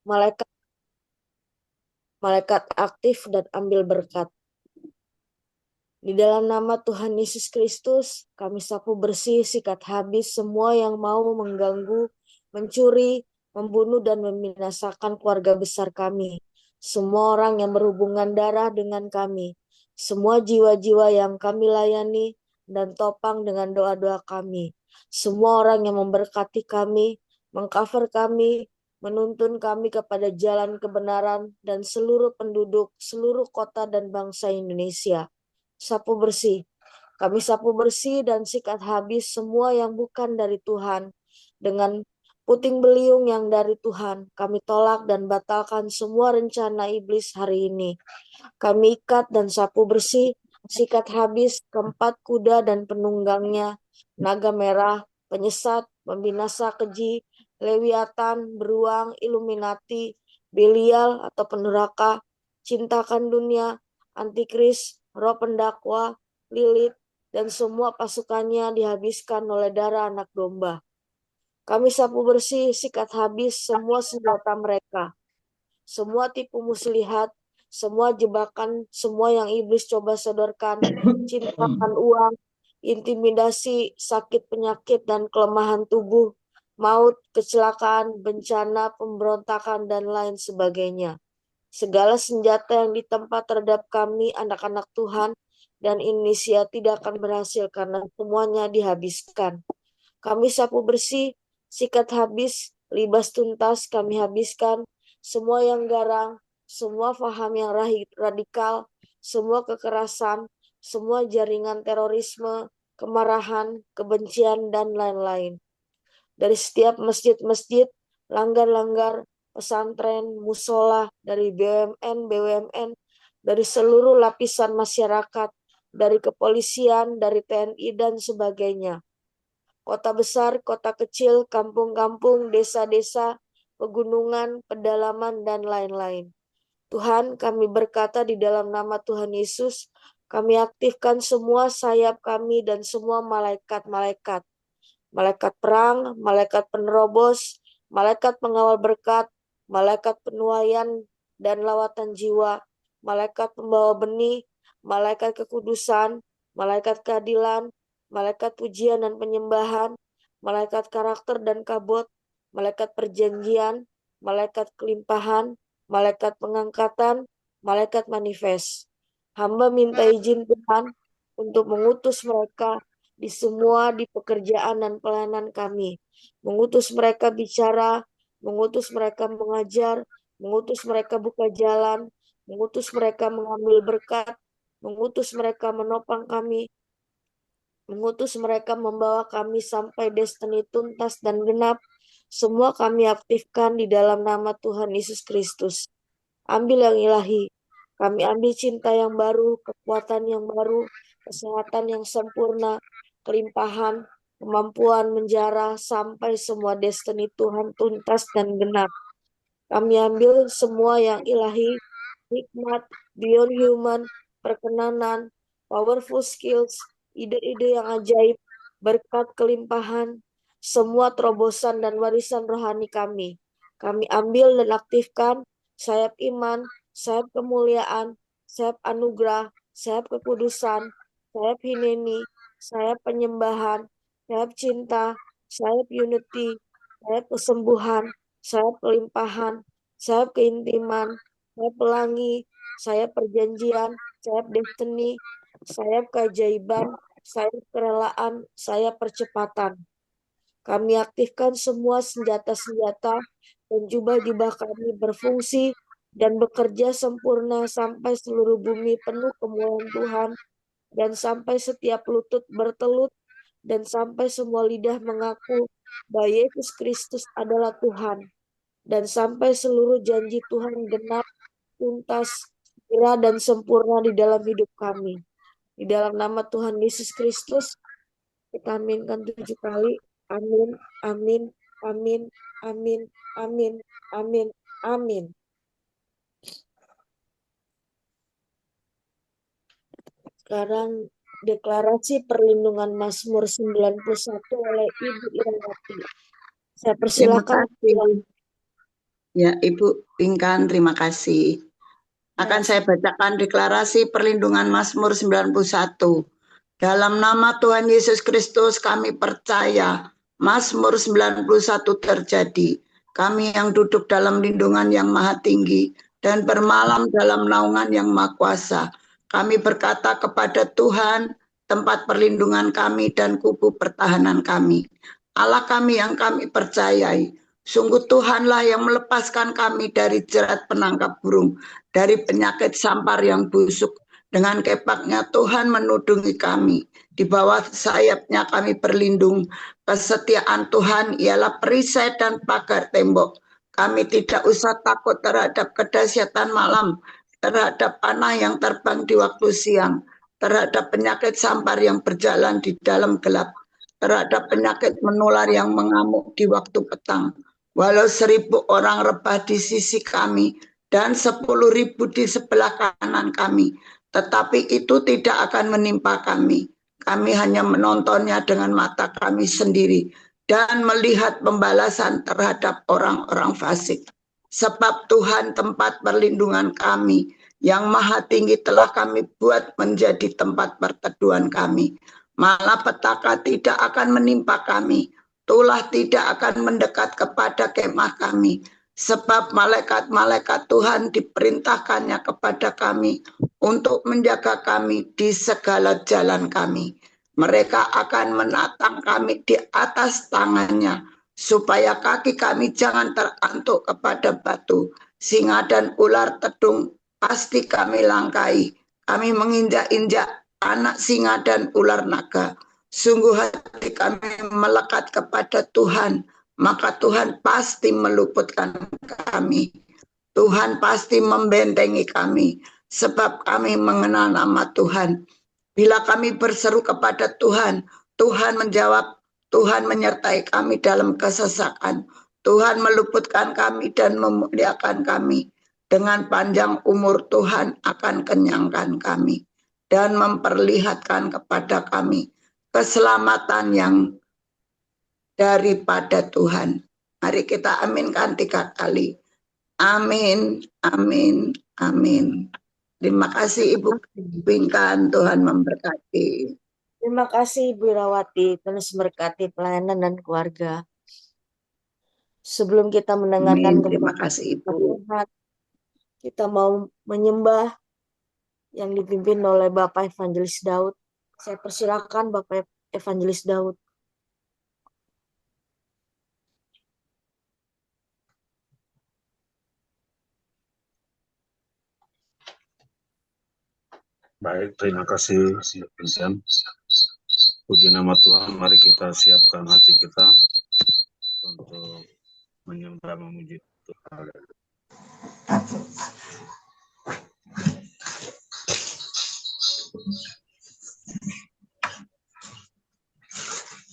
malaikat malaikat aktif dan ambil berkat. Di dalam nama Tuhan Yesus Kristus, kami sapu bersih, sikat habis semua yang mau mengganggu, mencuri, membunuh, dan membinasakan keluarga besar kami. Semua orang yang berhubungan darah dengan kami, semua jiwa-jiwa yang kami layani, dan topang dengan doa-doa kami. Semua orang yang memberkati kami, mengcover kami, menuntun kami kepada jalan kebenaran, dan seluruh penduduk, seluruh kota dan bangsa Indonesia. Sapu bersih. Kami sapu bersih dan sikat habis semua yang bukan dari Tuhan. Dengan puting beliung yang dari Tuhan, kami tolak dan batalkan semua rencana iblis hari ini. Kami ikat dan sapu bersih, sikat habis keempat kuda dan penunggangnya, naga merah, penyesat, pembinasa keji, lewiatan, beruang, Illuminati, Belial atau penduraka, cintakan dunia, antikris, roh pendakwa, Lilith, dan semua pasukannya dihabiskan oleh darah anak domba. Kami sapu bersih, sikat habis semua senjata mereka, semua tipu muslihat, semua jebakan, semua yang iblis coba sodorkan, cintakan uang, intimidasi, sakit penyakit dan kelemahan tubuh, maut, kecelakaan, bencana, pemberontakan, dan lain sebagainya. Segala senjata yang ditempa terhadap kami, anak-anak Tuhan, dan Indonesia tidak akan berhasil karena semuanya dihabiskan. Kami sapu bersih, sikat habis, libas tuntas kami habiskan, semua yang garang, semua faham yang radikal, semua kekerasan, semua jaringan terorisme, kemarahan, kebencian, dan lain-lain. Dari setiap masjid-masjid, langgar-langgar, pesantren, musola, dari BUMN, dari seluruh lapisan masyarakat, dari kepolisian, dari TNI, dan sebagainya. Kota besar, kota kecil, kampung-kampung, desa-desa, pegunungan, pedalaman, dan lain-lain. Tuhan, kami berkata di dalam nama Tuhan Yesus, kami aktifkan semua sayap kami dan semua malaikat-malaikat. Malaikat perang, malaikat penerobos, malaikat pengawal berkat, malaikat penuaian dan lawatan jiwa, malaikat pembawa benih, malaikat kekudusan, malaikat keadilan, malaikat pujian dan penyembahan, malaikat karakter dan kabut, malaikat perjanjian, malaikat kelimpahan, malaikat pengangkatan, malaikat manifest. Hamba minta izin Tuhan untuk mengutus mereka di pekerjaan dan pelayanan kami. Mengutus mereka bicara, mengutus mereka mengajar, mengutus mereka buka jalan, mengutus mereka mengambil berkat, mengutus mereka menopang kami, mengutus mereka membawa kami sampai destiny tuntas dan genap. Semua kami aktifkan di dalam nama Tuhan Yesus Kristus. Ambil yang ilahi. Kami ambil cinta yang baru, kekuatan yang baru, kesehatan yang sempurna, kelimpahan, kemampuan menjara sampai semua destiny Tuhan tuntas dan genap. Kami ambil semua yang ilahi, hikmat, beyond human, perkenanan, powerful skills, ide-ide yang ajaib, berkat kelimpahan, semua terobosan dan warisan rohani kami. Kami ambil dan aktifkan sayap iman, sayap kemuliaan, sayap anugerah, sayap kekudusan, sayap hineni, sayap penyembahan, sayap cinta, sayap unity, sayap kesembuhan, sayap kelimpahan, sayap keintiman, sayap pelangi, sayap perjanjian, sayap destiny, sayap keajaiban, sayap kerelaan, sayap percepatan. Kami aktifkan semua senjata-senjata dan jubah-jubah kami berfungsi dan bekerja sempurna sampai seluruh bumi penuh kemuliaan Tuhan dan sampai setiap lutut bertelut dan sampai semua lidah mengaku bahwa Yesus Kristus adalah Tuhan dan sampai seluruh janji Tuhan genap, tuntas, segera dan sempurna di dalam hidup kami. Di dalam nama Tuhan Yesus Kristus, kita aminkan 7 kali. Amin, amin, amin, amin, amin, amin, amin. Sekarang deklarasi perlindungan Mazmur 91 oleh Ibu Irawati. Saya Terima persilakan. kasih. Ya, Ibu Pinkan, terima kasih. Akan saya bacakan deklarasi perlindungan Mazmur 91. Dalam nama Tuhan Yesus Kristus kami percaya Mazmur 91 terjadi. Kami yang duduk dalam lindungan yang maha tinggi dan bermalam dalam naungan yang maha kuasa. Kami berkata kepada Tuhan, tempat perlindungan kami dan kubu pertahanan kami. Allah kami yang kami percayai. Sungguh Tuhanlah yang melepaskan kami dari jerat penangkap burung, dari penyakit sampar yang busuk. Dengan kepaknya Tuhan menudungi kami. Di bawah sayapnya kami berlindung. Kesetiaan Tuhan ialah perisai dan pagar tembok. Kami tidak usah takut terhadap kedahsyatan malam, terhadap panah yang terbang di waktu siang, terhadap penyakit sampar yang berjalan di dalam gelap, terhadap penyakit menular yang mengamuk di waktu petang. Walau 1000 orang rebah di sisi kami dan 10.000 di sebelah kanan kami, tetapi itu tidak akan menimpa kami. Kami hanya menontonnya dengan mata kami sendiri dan melihat pembalasan terhadap orang-orang fasik. Sebab Tuhan tempat perlindungan kami, yang maha tinggi telah kami buat menjadi tempat perteduhan kami. Malapetaka tidak akan menimpa kami, tulah tidak akan mendekat kepada kemah kami, sebab malaikat-malaikat Tuhan diperintahkannya kepada kami untuk menjaga kami di segala jalan kami. Mereka akan menatang kami di atas tangannya, supaya kaki kami jangan terantuk kepada batu. Singa dan ular tedung pasti kami langkai. Kami menginjak-injak anak singa dan ular naga. Sungguh hati kami melekat kepada Tuhan, maka Tuhan pasti meluputkan kami. Tuhan pasti membentengi kami, sebab kami mengenal nama Tuhan. Bila kami berseru kepada Tuhan, Tuhan menjawab, Tuhan menyertai kami dalam kesesakan. Tuhan meluputkan kami dan memuliakan kami. Dengan panjang umur Tuhan akan kenyangkan kami dan memperlihatkan kepada kami keselamatan yang daripada Tuhan. Mari kita aminkan 3 kali. Amin, amin, amin. Terima kasih Ibu Pinkan, Tuhan memberkati. Terima kasih Ibu Irawati, Tuhan memberkati pelayanan dan keluarga. Sebelum kita mendengarkan terima kasih Ibu. Kita mau menyembah yang dipimpin oleh Bapak Evangelis Daud. Saya persilakan Bapak Evangelis Daud. Baik, terima kasih Vincent. Puji nama Tuhan, mari kita siapkan hati kita untuk menyembah memuji Tuhan.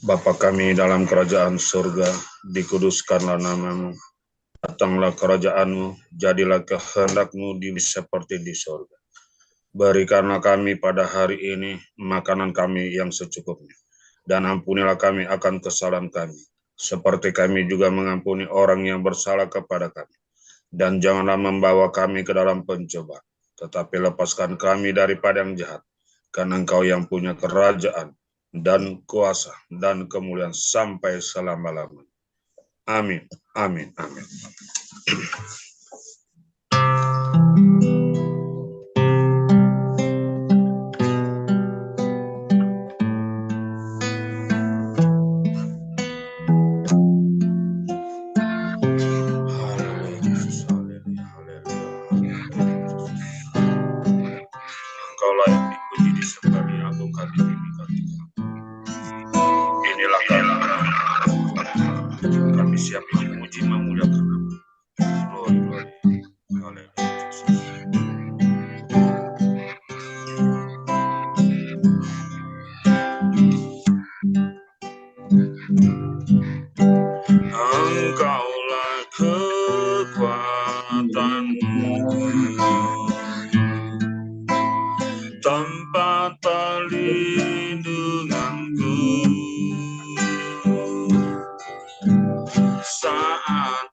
Bapa kami dalam kerajaan surga, dikuduskanlah nama-Mu. Datanglah kerajaan-Mu, jadilah kehendak-Mu di seperti di surga. Berikanlah kami pada hari ini makanan kami yang secukupnya. Dan ampunilah kami akan kesalahan kami, seperti kami juga mengampuni orang yang bersalah kepada kami. Dan janganlah membawa kami ke dalam pencobaan, tetapi lepaskan kami daripada yang jahat. Karena Engkau yang punya kerajaan dan kuasa dan kemuliaan sampai selama-lamanya. Amin, amin, amin. Engkau layak dipuji, disembah, diagungkan, ditinggikan. Inilah kami siap memuji, memuliakan. Glory, glory. Haleluya. Engkaulah kekuatanmu, tempat perlindunganku saat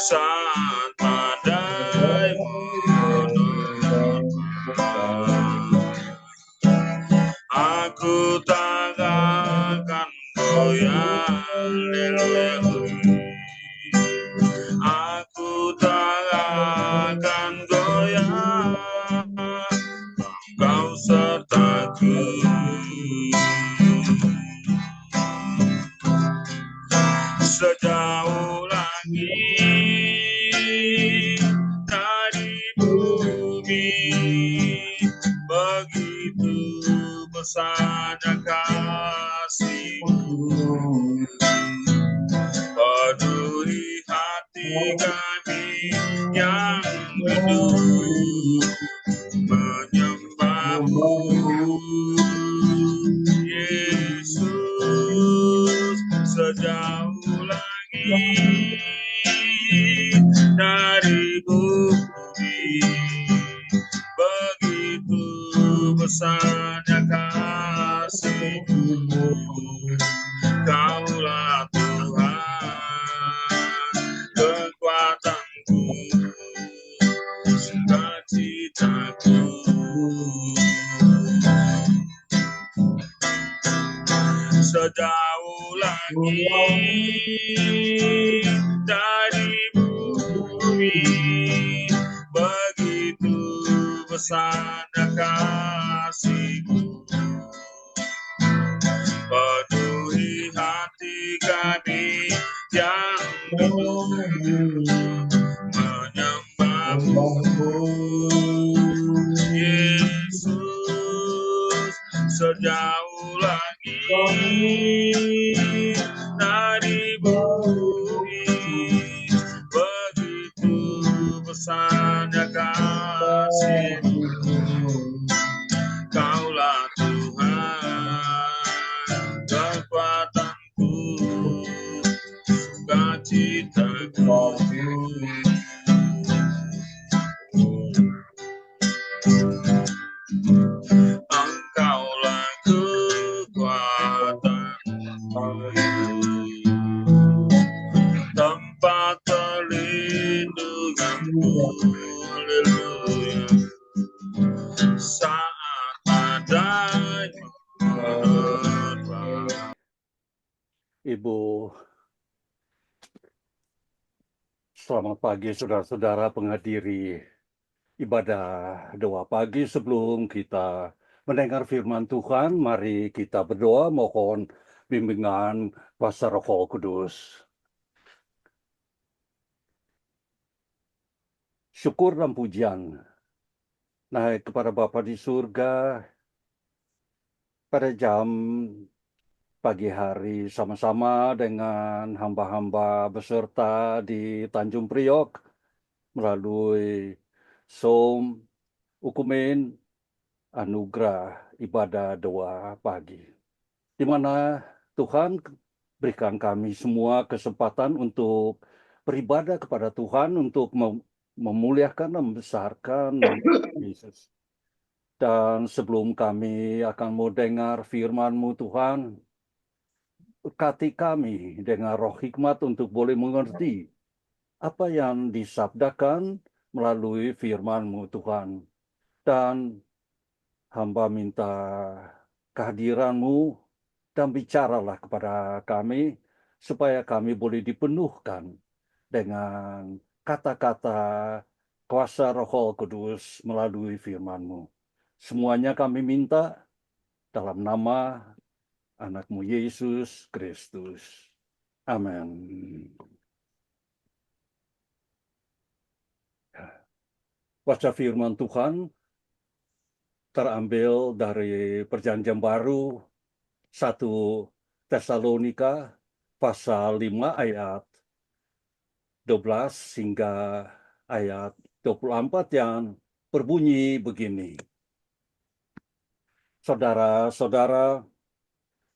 saat badai menerpa. Aku tak akan goyah, aku tak akan goyah, Kau sertaku. Sejauh langit dari bumi, begitu besarnya kasih-Mu. Penuhi hati kami yang rindu menyembah-Mu, Yesus. Sejauh langit dari bumi, begitu besarnya kasih-Mu. Kaulah Tuhan, kekuatanku, sukacitaku. Sejauh langit dari bumi, begitu besarnya kasih-Mu. Penuhi hati kami yang rindu menyembah-Mu, Yesus. Sejauh langit dari bumi, begitu besarnya kasih-Mu. Kaulah Tuhan, kekuatanku, sukacitaku. Engkaulah kekuatanku, tempat perlindunganku. Haleluya. Saat badai menerpa. Ibu, selamat pagi saudara-saudara penghadiri ibadah doa pagi. Sebelum kita mendengar firman Tuhan, mari kita berdoa mohon bimbingan kuasa Roh Kudus. Syukur dan pujian naik kepada Bapa di surga pada jam pagi hari sama-sama dengan hamba-hamba beserta di Tanjung Priok melalui Som Ukumen Anugerah Ibadah Doa Pagi, di mana Tuhan berikan kami semua kesempatan untuk beribadah kepada Tuhan, untuk memuliakan dan membesarkan nama Yesus. Dan sebelum kami akan mau dengar firman-Mu Tuhan, berkati kami dengan roh hikmat untuk boleh mengerti apa yang disabdakan melalui firman-Mu Tuhan. Dan hamba minta kehadiran-Mu dan bicaralah kepada kami supaya kami boleh dipenuhkan dengan kata-kata kuasa Roh Kudus melalui firman-Mu. Semuanya kami minta dalam nama Anak-Mu Yesus Kristus. Amin. Baca firman Tuhan terambil dari Perjanjian Baru 1 Tesalonika pasal 5 ayat 12 hingga ayat 24 yang berbunyi begini. Saudara-saudara,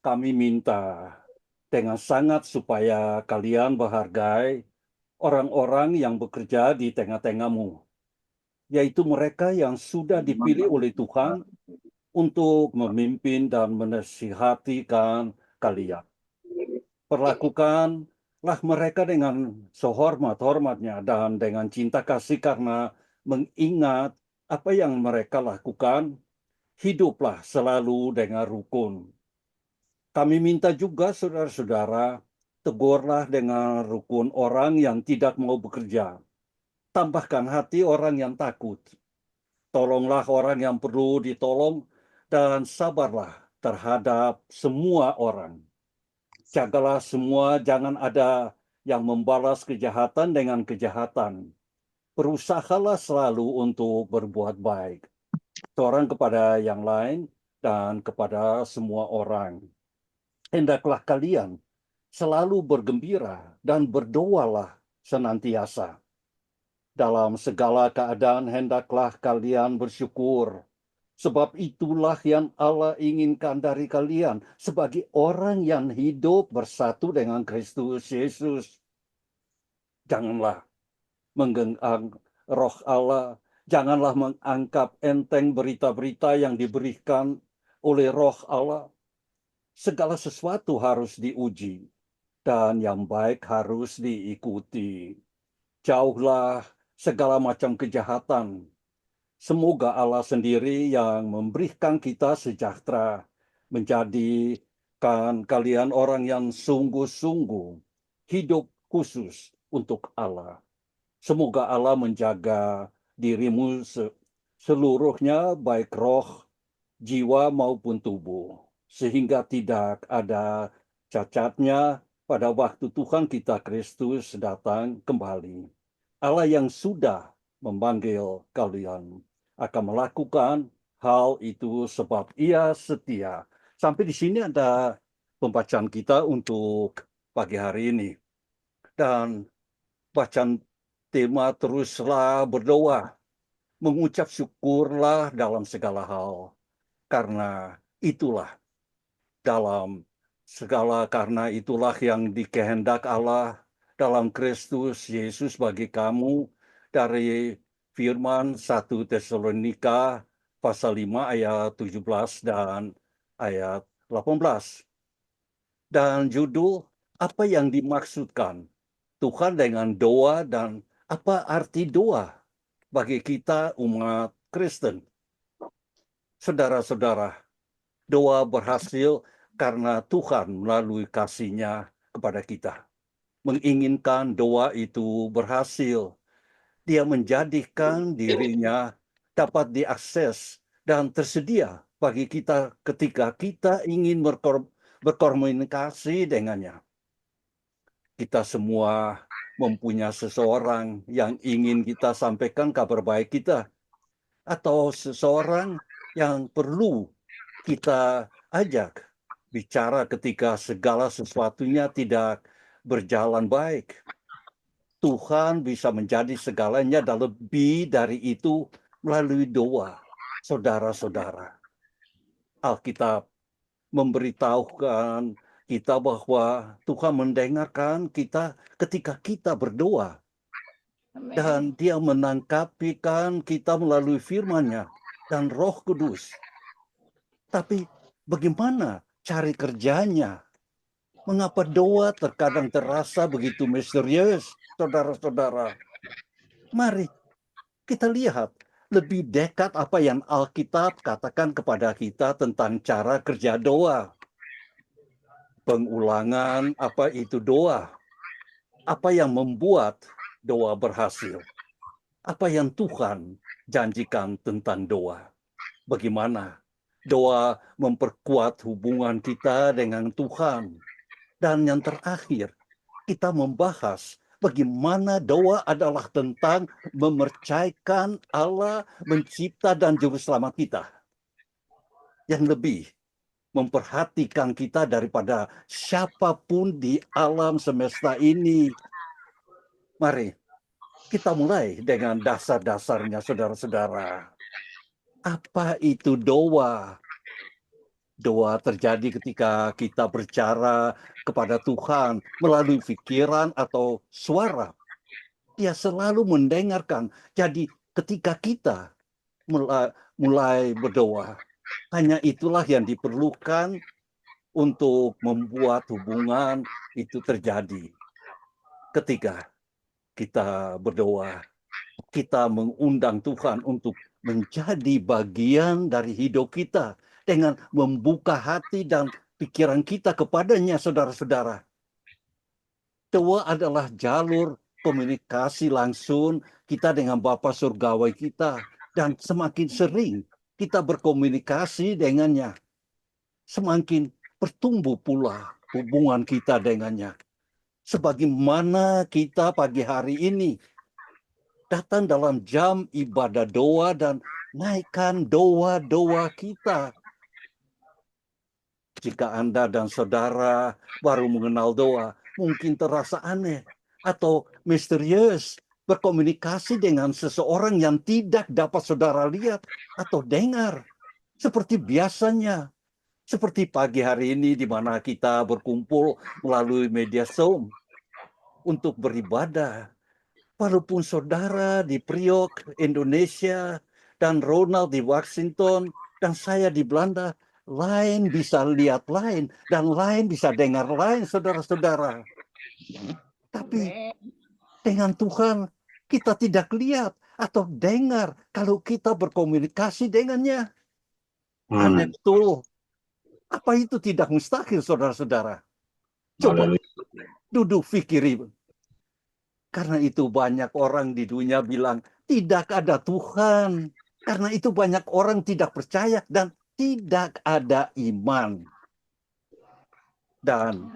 kami minta dengan sangat supaya kalian menghargai orang-orang yang bekerja di tengah-tengahmu, yaitu mereka yang sudah dipilih oleh Tuhan untuk memimpin dan menasihatikan kalian. Perlakukanlah mereka dengan sehormat-hormatnya dan dengan cinta kasih karena mengingat apa yang mereka lakukan. Hiduplah selalu dengan rukun. Kami minta juga saudara-saudara, tegurlah dengan rukun orang yang tidak mau bekerja. Tambahkan hati orang yang takut. Tolonglah orang yang perlu ditolong dan sabarlah terhadap semua orang. Jagalah semua, jangan ada yang membalas kejahatan dengan kejahatan. Berusahalah selalu untuk berbuat baik, seorang kepada yang lain dan kepada semua orang. Hendaklah kalian selalu bergembira dan berdoalah senantiasa. Dalam segala keadaan hendaklah kalian bersyukur, sebab itulah yang Allah inginkan dari kalian sebagai orang yang hidup bersatu dengan Kristus Yesus. Janganlah menggenggam roh Allah, janganlah menganggap enteng berita-berita yang diberikan oleh roh Allah. Segala sesuatu harus diuji, dan yang baik harus diikuti. Jauhlah segala macam kejahatan. Semoga Allah sendiri yang memberikan kita sejahtera, menjadikan kalian orang yang sungguh-sungguh hidup khusus untuk Allah. Semoga Allah menjaga dirimu seluruhnya, baik roh, jiwa maupun tubuh, sehingga tidak ada cacatnya pada waktu Tuhan kita Kristus datang kembali. Allah yang sudah memanggil kalian akan melakukan hal itu sebab Ia setia. Sampai di sini ada pembacaan kita untuk pagi hari ini. Dan bacaan tema teruslah berdoa, mengucap syukurlah dalam segala hal. Karena itulah yang dikehendak Allah dalam Kristus Yesus bagi kamu, dari firman 1 Tesalonika pasal 5 ayat 17 dan ayat 18. Dan judul, apa yang dimaksudkan Tuhan dengan doa dan apa arti doa bagi kita umat Kristen? Saudara-saudara, doa berhasil karena Tuhan melalui kasih-Nya kepada kita. Menginginkan doa itu berhasil. Dia menjadikan dirinya dapat diakses dan tersedia bagi kita ketika kita ingin berkomunikasi dengannya. Kita semua mempunyai seseorang yang ingin kita sampaikan kabar baik kita, atau seseorang yang perlu kita ajak bicara ketika segala sesuatunya tidak berjalan baik. Tuhan bisa menjadi segalanya dan lebih dari itu melalui doa, saudara-saudara. Alkitab memberitahukan kita bahwa Tuhan mendengarkan kita ketika kita berdoa. Dan Dia menangkapikan kita melalui firman-Nya dan Roh Kudus. Tapi bagaimana cari kerjanya? Mengapa doa terkadang terasa begitu misterius, saudara-saudara? Mari kita lihat lebih dekat apa yang Alkitab katakan kepada kita tentang cara kerja doa. Pengulangan apa itu doa? Apa yang membuat doa berhasil? Apa yang Tuhan janjikan tentang doa? Bagaimana doa memperkuat hubungan kita dengan Tuhan? Dan yang terakhir, kita membahas bagaimana doa adalah tentang memercayakan Allah mencipta dan juru selamat kita. Yang lebih memperhatikan kita daripada siapapun di alam semesta ini. Mari kita mulai dengan dasar-dasarnya, saudara-saudara. Apa itu doa? Doa terjadi ketika kita berbicara kepada Tuhan melalui pikiran atau suara. Dia selalu mendengarkan. Jadi ketika kita mulai berdoa, hanya itulah yang diperlukan untuk membuat hubungan itu terjadi. Ketika kita berdoa, kita mengundang Tuhan untuk menjadi bagian dari hidup kita dengan membuka hati dan pikiran kita kepadanya, saudara-saudara. Doa adalah jalur komunikasi langsung kita dengan Bapa Surgawi kita, dan semakin sering kita berkomunikasi dengannya, semakin bertumbuh pula hubungan kita dengannya. Sebagaimana kita pagi hari ini datang dalam jam ibadah doa dan naikkan doa-doa kita. Jika Anda dan saudara baru mengenal doa, mungkin terasa aneh atau misterius berkomunikasi dengan seseorang yang tidak dapat saudara lihat atau dengar seperti biasanya. Seperti pagi hari ini di mana kita berkumpul melalui media Zoom untuk beribadah. Walaupun saudara di Priok, Indonesia, dan Ronald di Washington, dan saya di Belanda, lain bisa lihat lain, dan lain bisa dengar lain, saudara-saudara. Tapi dengan Tuhan, kita tidak lihat atau dengar kalau kita berkomunikasi dengannya. Aneh betul. Apa itu tidak mustahil, saudara-saudara? Coba duduk fikiri. Karena itu banyak orang di dunia bilang, tidak ada Tuhan. Karena itu banyak orang tidak percaya dan tidak ada iman. Dan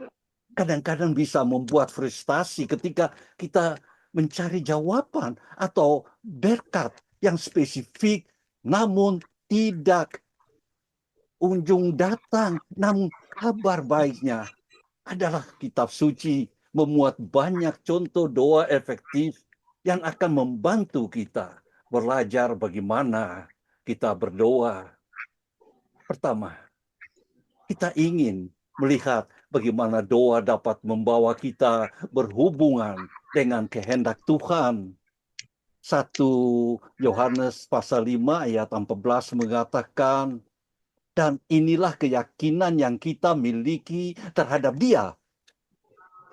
kadang-kadang bisa membuat frustasi ketika kita mencari jawaban atau berkat yang spesifik, namun tidak ujung datang. Namun kabar baiknya adalah kitab suci memuat banyak contoh doa efektif yang akan membantu kita belajar bagaimana kita berdoa. Pertama, kita ingin melihat bagaimana doa dapat membawa kita berhubungan dengan kehendak Tuhan. 1 Yohanes pasal 5 ayat 14 mengatakan, dan inilah keyakinan yang kita miliki terhadap Dia,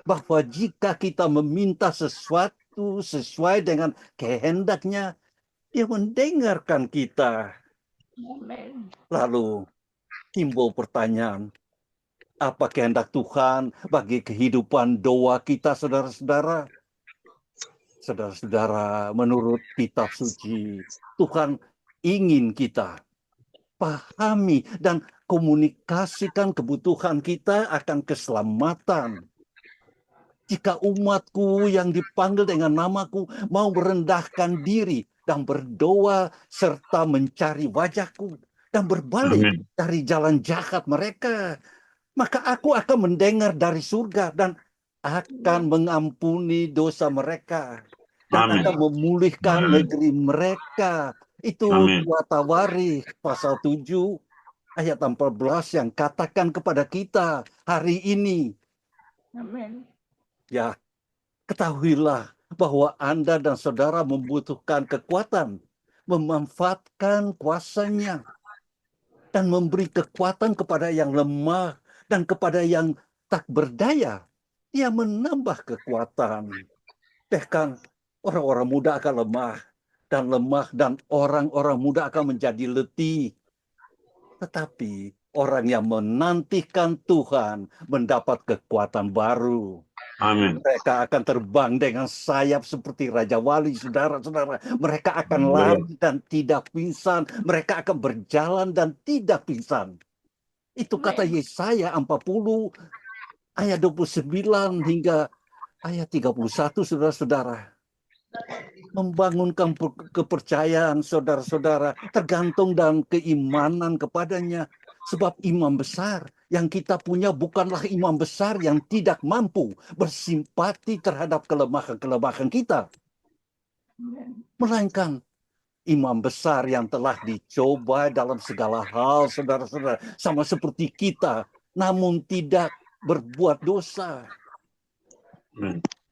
bahwa jika kita meminta sesuatu sesuai dengan kehendaknya, Dia mendengarkan kita. Lalu timbul pertanyaan, apa kehendak Tuhan bagi kehidupan doa kita, saudara-saudara? Saudara-saudara, menurut kitab suci, Tuhan ingin kita pahami dan komunikasikan kebutuhan kita akan keselamatan. Jika umatku yang dipanggil dengan namaku mau merendahkan diri dan berdoa serta mencari wajahku dan berbalik dari jalan jahat mereka, maka aku akan mendengar dari surga dan akan mengampuni dosa mereka dan akan memulihkan negeri mereka. Itu 2 Tawarikh pasal 7 ayat 14 yang katakan kepada kita hari ini. Ya, ketahuilah bahwa Anda dan saudara membutuhkan kekuatan, memanfaatkan kuasanya, dan memberi kekuatan kepada yang lemah dan kepada yang tak berdaya. Dia menambah kekuatan. Bahkan orang-orang muda akan lemah, dan orang-orang muda akan menjadi letih. Tetapi orang yang menantikan Tuhan mendapat kekuatan baru. Amin. Mereka akan terbang dengan sayap seperti Raja Wali, saudara-saudara. Mereka akan lari dan tidak pingsan. Mereka akan berjalan dan tidak pingsan. Itu kata Yesaya 40 ayat 29 hingga ayat 31, saudara-saudara. Membangunkan kepercayaan saudara-saudara tergantung dan keimanan kepadanya. Sebab imam besar yang kita punya bukanlah imam besar yang tidak mampu bersimpati terhadap kelemahan-kelemahan kita. Melainkan imam besar yang telah dicoba dalam segala hal, saudara-saudara. Sama seperti kita, namun tidak berbuat dosa.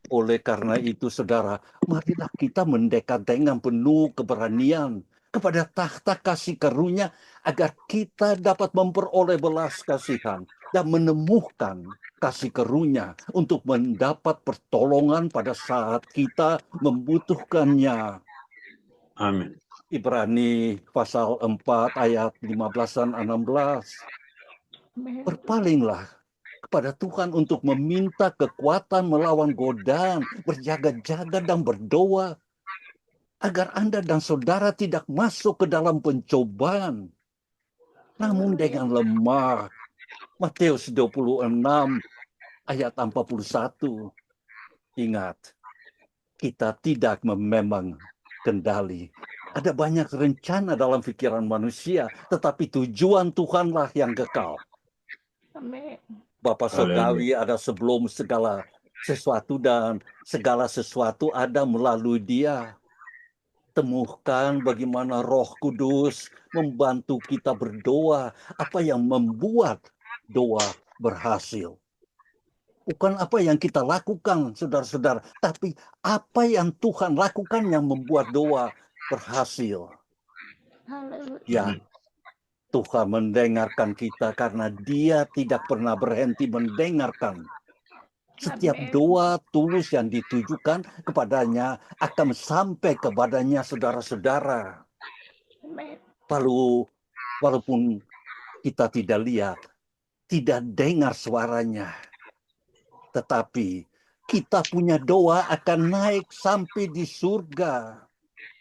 Oleh karena itu, saudara, marilah kita mendekat dengan penuh keberanian kepada tahta kasih karunia agar kita dapat memperoleh belas kasihan dan menemukan kasih karunia untuk mendapat pertolongan pada saat kita membutuhkannya. Amin. Ibrani pasal 4 ayat 15 dan 16. Berpalinglah kepada Tuhan untuk meminta kekuatan melawan godaan, berjaga-jaga dan berdoa agar Anda dan saudara tidak masuk ke dalam pencobaan, namun dengan lemah. Matius 26 ayat 41. Ingat, kita tidak memang kendali. Ada banyak rencana dalam pikiran manusia, tetapi tujuan Tuhanlah yang kekal. Amin. Bapa Surgawi ada sebelum segala sesuatu dan segala sesuatu ada melalui Dia. Temukan bagaimana Roh Kudus membantu kita berdoa, apa yang membuat doa berhasil. Bukan apa yang kita lakukan, saudara-saudara, tapi apa yang Tuhan lakukan yang membuat doa berhasil. Haleluya. Ya, Tuhan mendengarkan kita karena Dia tidak pernah berhenti mendengarkan. Setiap Amin. doa tulus yang ditujukan kepadanya akan sampai kepadanya, saudara-saudara. Amin. Walaupun kita tidak lihat, tidak dengar suaranya, tetapi kita punya doa akan naik sampai di surga.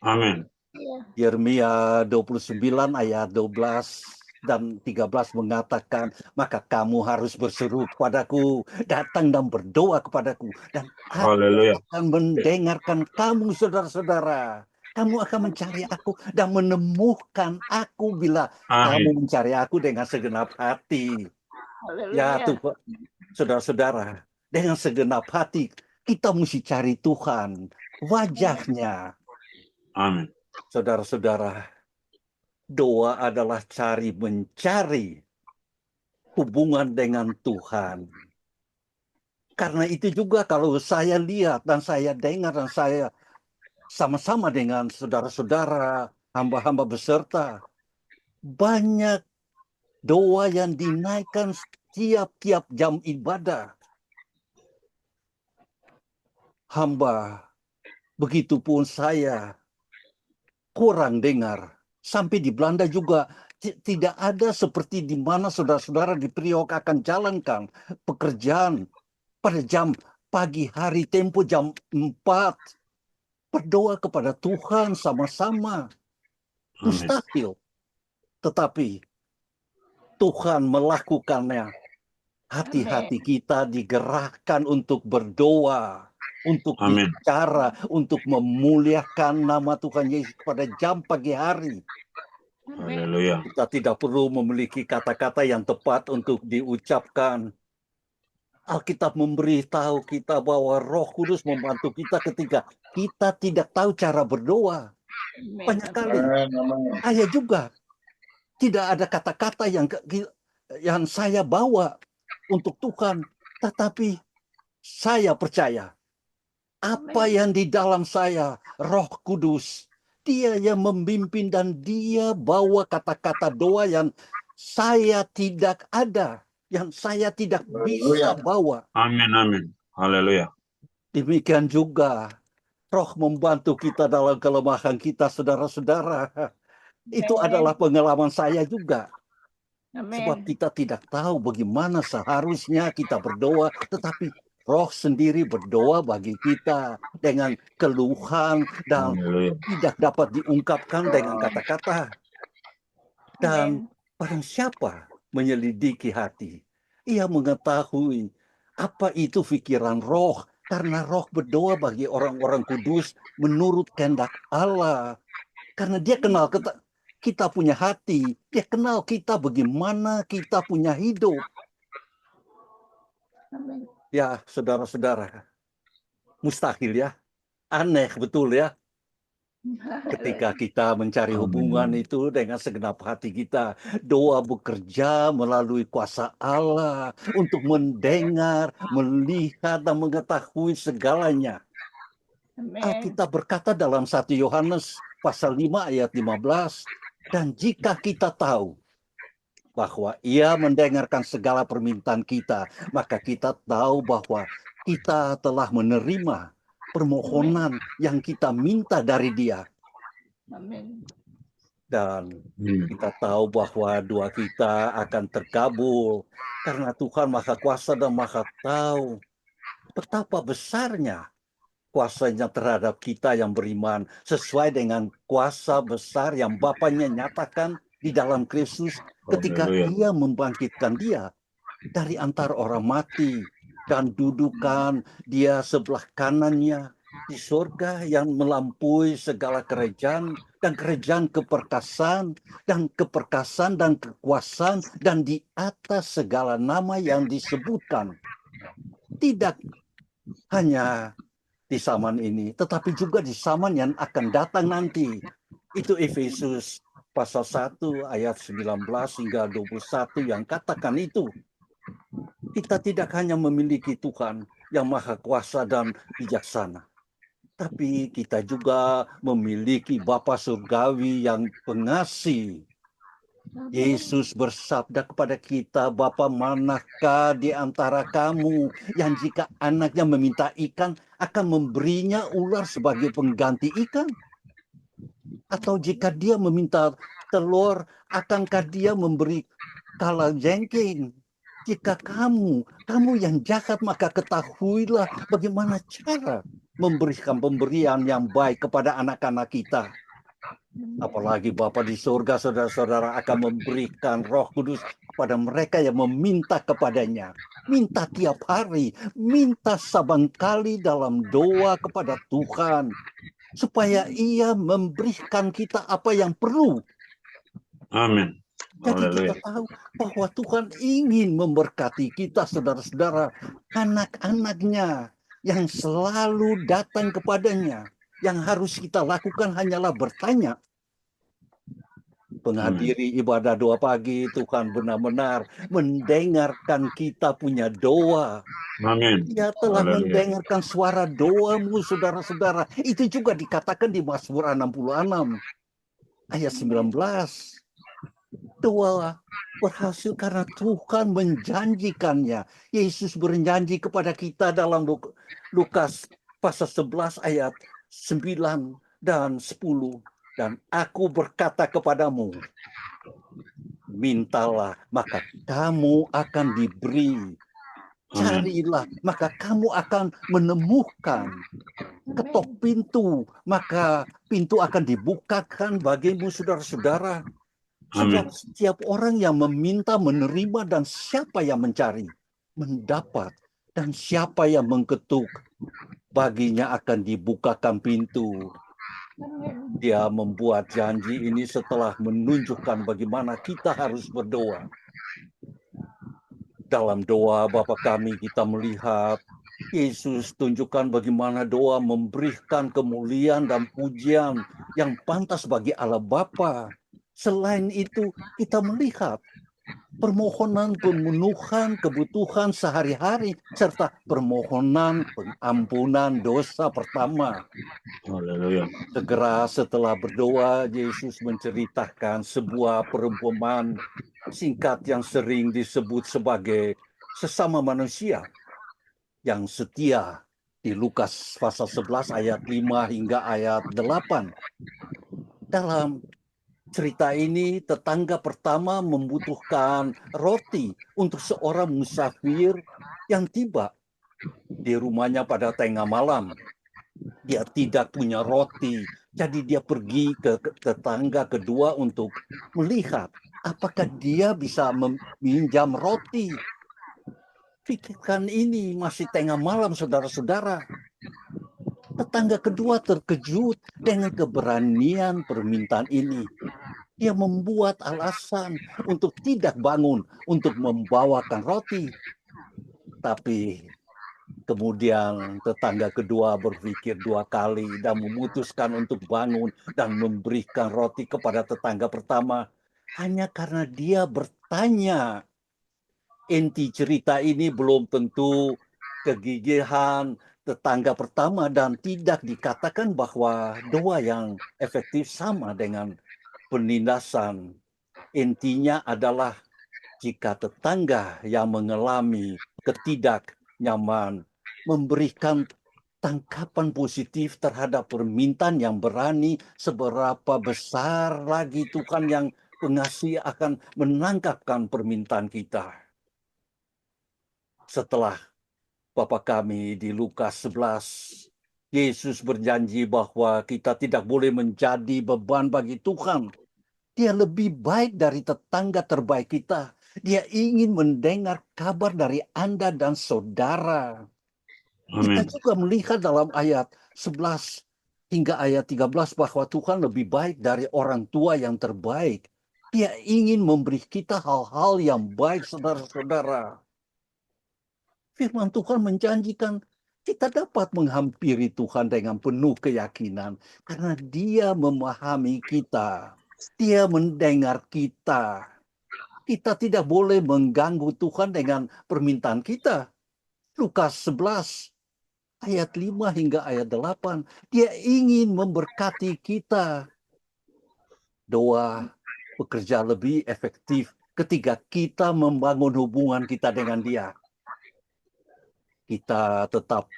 Amin. Iya. Yeremia 29 ayat 12 dan 13 mengatakan, maka kamu harus berseru kepadaku, datang dan berdoa kepadaku, dan aku Haleluya. akan mendengarkan kamu, saudara-saudara. Kamu akan mencari aku dan menemukan aku bila kamu Amin. mencari aku dengan segenap hati. Ya, Haleluya. Tuhan, saudara-saudara, dengan segenap hati kita mesti cari Tuhan, wajahnya. Amin. Saudara-saudara, doa adalah mencari hubungan dengan Tuhan. Karena itu juga kalau saya lihat dan saya dengar dan saya sama-sama dengan saudara-saudara, hamba-hamba beserta, banyak doa yang dinaikkan tiap-tiap jam ibadah. Hamba, begitupun saya kurang dengar. Sampai di Belanda juga tidak ada seperti di mana saudara-saudara di Priok akan jalankan pekerjaan pada jam pagi hari tempo jam 4. Berdoa kepada Tuhan sama-sama. Amin. Mustahil. Tetapi Tuhan melakukannya. Hati-hati kita digerakkan untuk berdoa, untuk Amin. bicara, untuk memuliakan nama Tuhan Yesus pada jam pagi hari. Amin. Haleluya. Kita tidak perlu memiliki kata-kata yang tepat untuk diucapkan. Alkitab memberitahu kita bahwa Roh Kudus membantu kita ketika kita tidak tahu cara berdoa. Amin. Banyak kali. Saya juga tidak ada kata-kata yang saya bawa untuk Tuhan. Tetapi saya percaya apa yang di dalam saya, Roh Kudus, Dia yang memimpin dan Dia bawa kata-kata doa yang saya tidak ada, yang saya tidak bisa bawa. Amin. Amin. Haleluya. Demikian juga Roh membantu kita dalam kelemahan kita, saudara-saudara. Itu adalah pengalaman saya juga. Sebab Amin. kita tidak tahu bagaimana seharusnya kita berdoa, tetapi Roh sendiri berdoa bagi kita dengan keluhan dan Haleluya. tidak dapat diungkapkan dengan kata-kata. Dan Amin. barang siapa menyelidiki hati, ia mengetahui apa itu pikiran Roh, karena Roh berdoa bagi orang-orang kudus menurut kehendak Allah. Karena Dia kenal kita punya hati, Dia kenal kita bagaimana kita punya hidup. Amin. Ya, saudara-saudara, mustahil ya, aneh betul ya, ketika kita mencari hubungan itu dengan segenap hati kita. Doa bekerja melalui kuasa Allah untuk mendengar, melihat, dan mengetahui segalanya. Amin. Alkitab berkata dalam 1 Yohanes pasal 5 ayat 15. Dan jika kita tahu bahwa Ia mendengarkan segala permintaan kita, maka kita tahu bahwa kita telah menerima permohonan yang kita minta dari Dia. Amin. Dan kita tahu bahwa doa kita akan terkabul karena Tuhan Maha Kuasa dan Maha tahu betapa besarnya kuasanya terhadap kita yang beriman, sesuai dengan kuasa besar yang Bapaknya nyatakan di dalam Kristus ketika Haleluya. Ia membangkitkan Dia dari antara orang mati dan dudukan Dia sebelah kanannya di surga yang melampaui segala kerajaan dan kerajaan keperkasaan dan kekuasaan dan di atas segala nama yang disebutkan. Tidak hanya di zaman ini, tetapi juga di zaman yang akan datang nanti. Itu Efesus pasal 1 ayat 19 hingga 21 yang katakan itu. Kita tidak hanya memiliki Tuhan yang maha kuasa dan bijaksana, tapi kita juga memiliki Bapa Surgawi yang pengasih. Yesus bersabda kepada kita, Bapa, manakah di antara kamu yang jika anaknya meminta ikan akan memberinya ular sebagai pengganti ikan? Atau jika dia meminta telur, akankah dia memberi kalajengking? Jika kamu yang jahat, maka ketahuilah bagaimana cara memberikan pemberian yang baik kepada anak-anak kita. Apalagi Bapa di surga, saudara-saudara, akan memberikan Roh Kudus kepada mereka yang meminta kepadanya. Minta tiap hari, minta saban kali dalam doa kepada Tuhan, supaya Ia memberikan kita apa yang perlu. Amin. Jadi kita Haleluya. tahu bahwa Tuhan ingin memberkati kita, saudara-saudara, anak-anaknya yang selalu datang kepadanya. Yang harus kita lakukan hanyalah bertanya. Penghadiri ibadah doa pagi, Tuhan benar-benar mendengarkan kita punya doa. Amin. Dia telah Haleluya. mendengarkan suara doamu, saudara-saudara. Itu juga dikatakan di Mazmur 66 ayat 19. Doa berhasil karena Tuhan menjanjikannya. Yesus berjanji kepada kita dalam Lukas pasal 11 ayat 9 dan 10. Dan aku berkata kepadamu, mintalah, maka kamu akan diberi. Carilah, maka kamu akan menemukan. Ketok pintu, maka pintu akan dibukakan bagimu, saudara-saudara. Sebab setiap orang yang meminta menerima, dan siapa yang mencari mendapat, dan siapa yang mengetuk baginya akan dibukakan pintu. Dia membuat janji ini setelah menunjukkan bagaimana kita harus berdoa. Dalam doa Bapa kami kita melihat Yesus tunjukkan bagaimana doa memberikan kemuliaan dan pujian yang pantas bagi Allah Bapa. Selain itu, kita melihat permohonan pemenuhan kebutuhan sehari-hari serta permohonan pengampunan dosa pertama. Haleluya. Segera setelah berdoa, Yesus menceritakan sebuah perumpamaan singkat yang sering disebut sebagai sesama manusia yang setia di Lukas pasal 11 ayat 5 hingga ayat 8. Dalam cerita ini, tetangga pertama membutuhkan roti untuk seorang musafir yang tiba di rumahnya pada tengah malam. Dia tidak punya roti, jadi dia pergi ke tetangga kedua untuk melihat apakah dia bisa meminjam roti. Pikirkan ini masih tengah malam, saudara-saudara. Tetangga kedua terkejut dengan keberanian permintaan ini. Dia membuat alasan untuk tidak bangun untuk membawakan roti. Tapi kemudian tetangga kedua berpikir dua kali dan memutuskan untuk bangun dan memberikan roti kepada tetangga pertama hanya karena dia bertanya. Inti cerita ini belum tentu kegigihan tetangga pertama, dan tidak dikatakan bahwa doa yang efektif sama dengan penindasan. Intinya adalah jika tetangga yang mengalami ketidaknyaman memberikan tangkapan positif terhadap permintaan yang berani, seberapa besar lagi Tuhan yang pengasih akan menangkapkan permintaan kita. Setelah Bapa kami di Lukas 11, Yesus berjanji bahwa kita tidak boleh menjadi beban bagi Tuhan. Dia lebih baik dari tetangga terbaik kita. Dia ingin mendengar kabar dari Anda dan saudara. Kita Amin. juga melihat dalam ayat 11 hingga ayat 13 bahwa Tuhan lebih baik dari orang tua yang terbaik. Dia ingin memberi kita hal-hal yang baik, saudara-saudara. Firman Tuhan menjanjikan kita dapat menghampiri Tuhan dengan penuh keyakinan karena Dia memahami kita. Dia mendengar kita. Kita tidak boleh mengganggu Tuhan dengan permintaan kita. Lukas 11 ayat 5 hingga ayat 8. Dia ingin memberkati kita. Doa bekerja lebih efektif ketika kita membangun hubungan kita dengan Dia. Kita tetap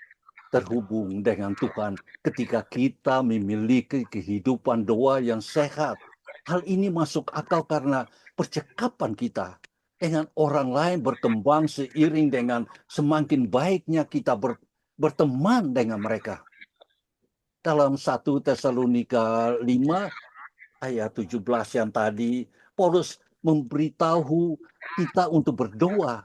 terhubung dengan Tuhan ketika kita memiliki kehidupan doa yang sehat. Hal ini masuk akal karena percakapan kita dengan orang lain berkembang seiring dengan semakin baiknya kita berteman dengan mereka. Dalam 1 Tesalonika 5 ayat 17 yang tadi, Paulus memberitahu kita untuk berdoa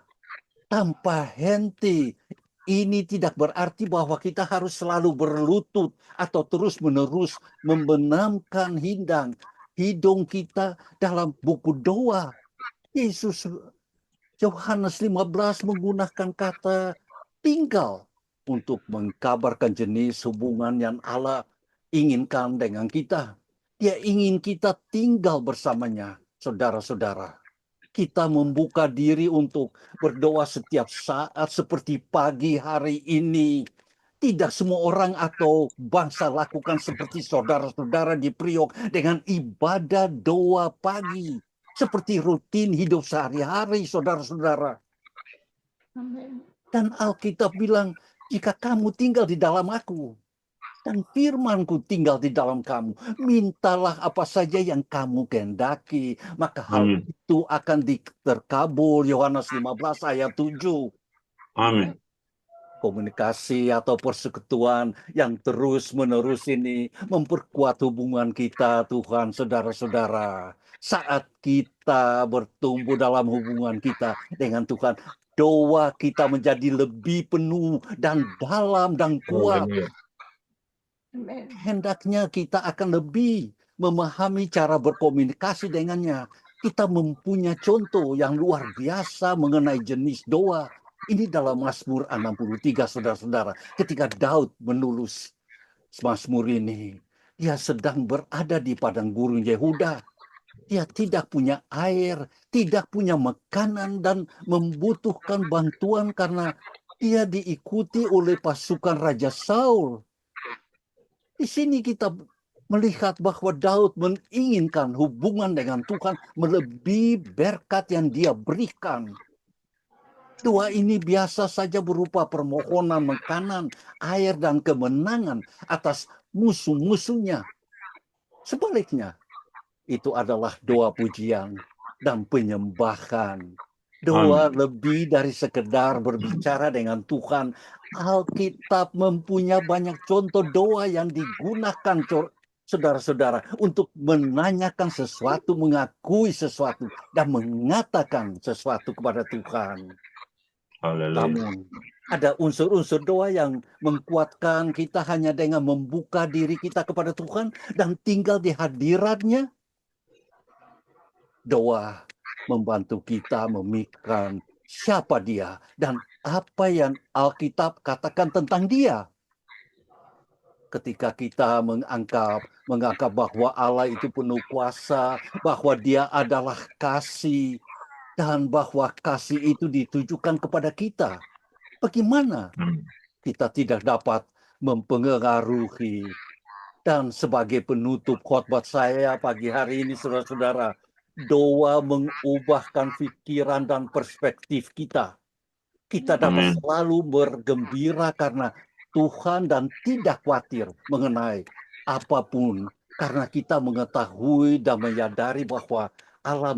tanpa henti. Ini tidak berarti bahwa kita harus selalu berlutut atau terus-menerus membenamkan hidung kita dalam buku doa. Yesus Yohanes 15 menggunakan kata tinggal untuk mengkabarkan jenis hubungan yang Allah inginkan dengan kita. Dia ingin kita tinggal bersamanya, saudara-saudara. Kita membuka diri untuk berdoa setiap saat seperti pagi hari ini. Tidak semua orang atau bangsa lakukan seperti saudara-saudara di Priok dengan ibadah doa pagi. Seperti rutin hidup sehari-hari, saudara-saudara. Amin. Dan Alkitab bilang, jika kamu tinggal di dalam aku, dan firman-Ku tinggal di dalam kamu, mintalah apa saja yang kamu kehendaki, maka hal Amin. itu akan terkabul. Yohanes 15 ayat 7. Amin. Komunikasi atau persekutuan yang terus-menerus ini memperkuat hubungan kita, Tuhan, saudara-saudara. Saat kita bertumbuh dalam hubungan kita dengan Tuhan, doa kita menjadi lebih penuh dan dalam dan kuat. Haleluya. Amin. Hendaknya kita akan lebih memahami cara berkomunikasi dengannya. Kita mempunyai contoh yang luar biasa mengenai jenis doa. Ini dalam Mazmur 63, saudara-saudara. Ketika Daud menulis Mazmur ini, dia sedang berada di padang gurun Yehuda. Dia tidak punya air, tidak punya makanan, dan membutuhkan bantuan karena dia diikuti oleh pasukan Raja Saul. Di sini kita melihat bahwa Daud menginginkan hubungan dengan Tuhan melebihi berkat yang Dia berikan. Doa ini biasa saja berupa permohonan makanan, air, dan kemenangan atas musuh-musuhnya. Sebaliknya, itu adalah doa pujian dan penyembahan. Doa lebih dari sekedar berbicara dengan Tuhan. Alkitab mempunyai banyak contoh doa yang digunakan saudara-saudara untuk menanyakan sesuatu, mengakui sesuatu, dan mengatakan sesuatu kepada Tuhan. Haleluya. Namun, ada unsur-unsur doa yang menguatkan kita hanya dengan membuka diri kita kepada Tuhan dan tinggal di hadiratnya. Doa membantu kita memikirkan siapa Dia dan apa yang Alkitab katakan tentang Dia. Ketika kita menganggap bahwa Allah itu penuh kuasa, bahwa Dia adalah kasih, dan bahwa kasih itu ditujukan kepada kita. Bagaimana kita tidak dapat mempengaruhi? Dan sebagai penutup khotbah saya pagi hari ini, saudara-saudara, doa mengubahkan pikiran dan perspektif kita. Kita dapat Amin. selalu bergembira karena Tuhan dan tidak khawatir mengenai apapun. Karena kita mengetahui dan menyadari bahwa Allah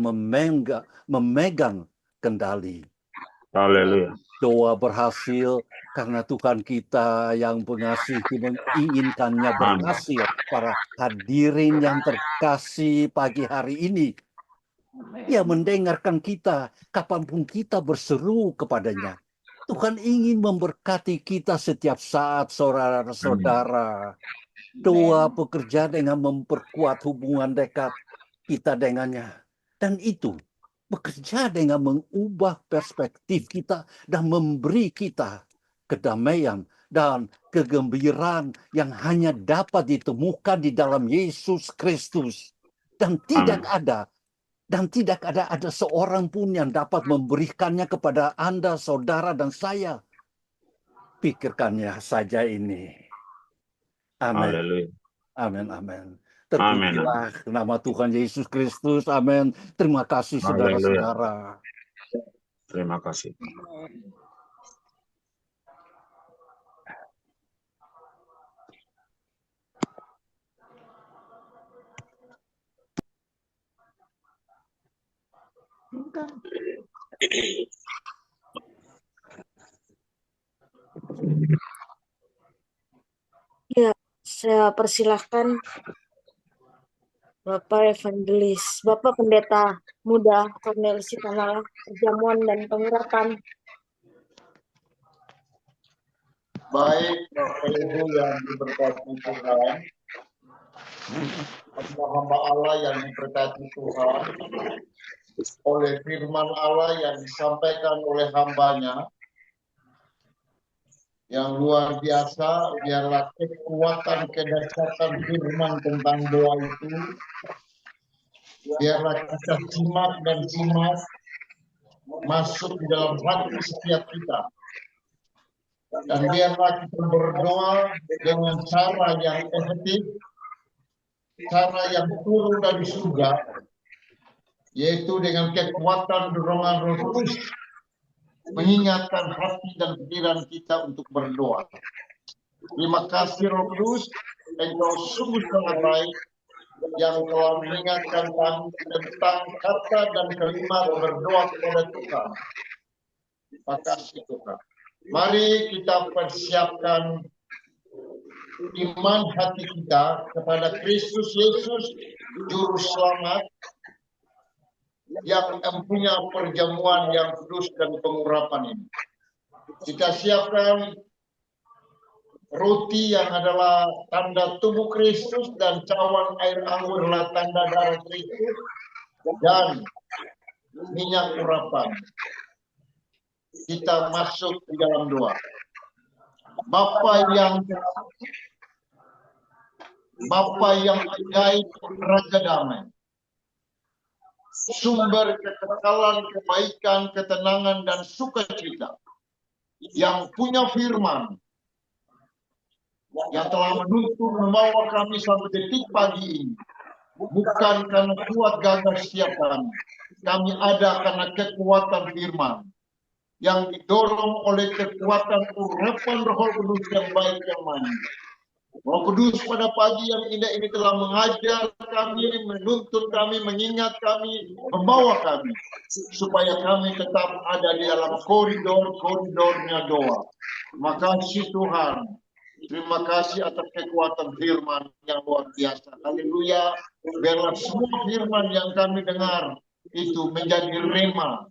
memegang kendali. Haleluya. Doa berhasil karena Tuhan kita yang pengasih menginginkannya berhasil. Para hadirin yang terkasih pagi hari ini, Dia mendengarkan kita kapanpun kita berseru kepadanya. Tuhan ingin memberkati kita setiap saat, saudara-saudara. Doa bekerja dengan memperkuat hubungan dekat kita dengannya. Dan itu bekerja dengan mengubah perspektif kita dan memberi kita kedamaian dan kegembiraan yang hanya dapat ditemukan di dalam Yesus Kristus. Dan tidak ada seorang pun yang dapat memberikannya kepada Anda, saudara, dan saya. Pikirkannya saja ini. Amin. Haleluya. Amin, amin. Terpujilah nama Tuhan Yesus Kristus. Amin. Terima kasih, saudara-saudara. Terima kasih. Ya, saya persilahkan Bapak Evangelis, Bapak Pendeta Muda Cornelis Sitanala, Perjamuan dan Pengurapan. Baik, Bapak Ibu yang diberkati Tuhan, hamba Allah yang diberkati Tuhan, oleh firman Allah yang disampaikan oleh hambanya, yang luar biasa, biarlah kekuatan kedahsyatan firman tentang doa itu, biarlah kita simak dan simak masuk di dalam hati setiap kita. Dan biarlah kita berdoa dengan cara yang efektif, cara yang turun dari surga, yaitu dengan kekuatan dorongan Roh Kudus, mengingatkan hati dan pikiran kita untuk berdoa. Terima kasih Roh Kudus, Engkau sungguh sangat baik yang telah mengingatkan kami tentang kata dan kalimat berdoa kepada Tuhan. Terima kasih Tuhan. Mari kita persiapkan iman hati kita kepada Kristus Yesus, Juru Selamat, yang mempunyai perjamuan yang kudus dan pengurapan ini. Kita siapkan roti yang adalah tanda tubuh Kristus dan cawan air anggur adalah tanda darah Kristus, dan minyak urapan. Kita masuk di dalam doa. Bapa yang ajaib, Raja Damai, sumber kekekalan, kebaikan, ketenangan, dan sukacita, yang punya firman, yang telah menuntun membawa kami sampai detik pagi ini, bukan karena kuat gagah setiap kami ada karena kekuatan firman, yang didorong oleh kekuatan urapan Roh Kudus yang baik yang manis. Roh Kudus pada pagi yang indah ini telah mengajar kami, menuntun kami, mengingat kami, membawa kami, supaya kami tetap ada di dalam koridor-koridornya doa. Terima kasih Tuhan. Terima kasih atas kekuatan firman yang luar biasa. Haleluya. Biarlah semua firman yang kami dengar itu menjadi rema,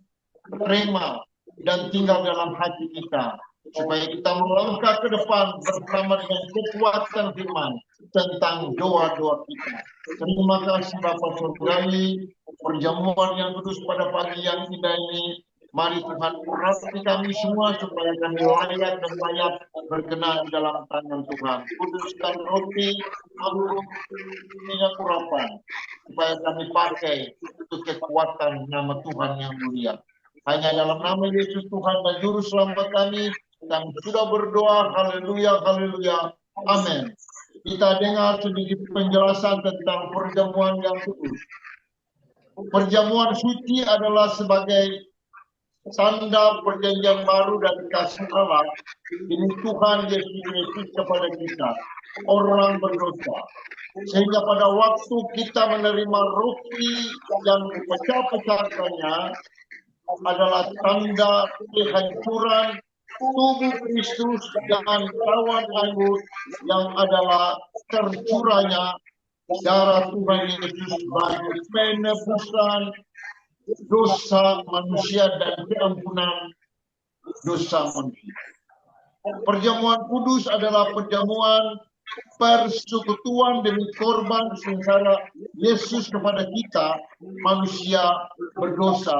dan tinggal dalam hati kita, supaya kita melangkah ke depan bersama dengan kekuatan firman tentang doa-doa kita. Terima kasih Bapak Surgawi, perjamuan yang kudus pada pagi yang indah ini. Mari Tuhan urapi kami semua supaya kami layak dan layak berkenan dalam tangan Tuhan. Kuduskan roti, anggur, minyak urapan, supaya kami pakai untuk kekuatan nama Tuhan yang mulia. Hanya dalam nama Yesus Tuhan dan Juru Selamat kami, Kami sudah berdoa, haleluya, haleluya, amin. Kita dengar sedikit penjelasan tentang perjamuan yang kudus. Perjamuan suci adalah sebagai tanda perjanjian baru dan kasih Allah ini Tuhan Yesus Kristus kepada kita, orang berdosa. Sehingga pada waktu kita menerima roti yang dipecah-pecahkannya adalah tanda kehancuran tubuh Kristus dan cawan anggur yang adalah tercurahnya darah Tuhan Yesus bagi penebusan dosa manusia dan keampunan dosa manusia. Perjamuan kudus adalah perjamuan persekutuan demi korban sengsara Yesus kepada kita, manusia berdosa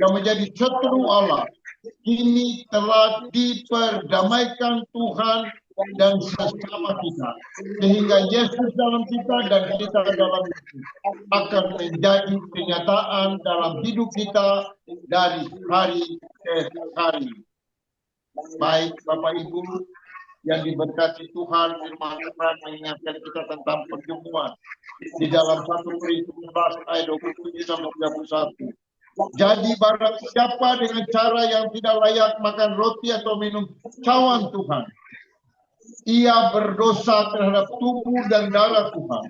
yang menjadi setru Allah. Ini telah diperdamaikan Tuhan dan sesama kita, sehingga Yesus dalam kita dan kita dalam Yesus akan menjadi kenyataan dalam hidup kita dari hari ke hari. Baik Bapak Ibu yang diberkati Tuhan, firman Tuhan mengingatkan kita tentang perjamuan di dalam 1 Korintus 11 ayat 27 sampai 31. Jadi barang siapa dengan cara yang tidak layak makan roti atau minum cawan Tuhan, ia berdosa terhadap tubuh dan darah Tuhan.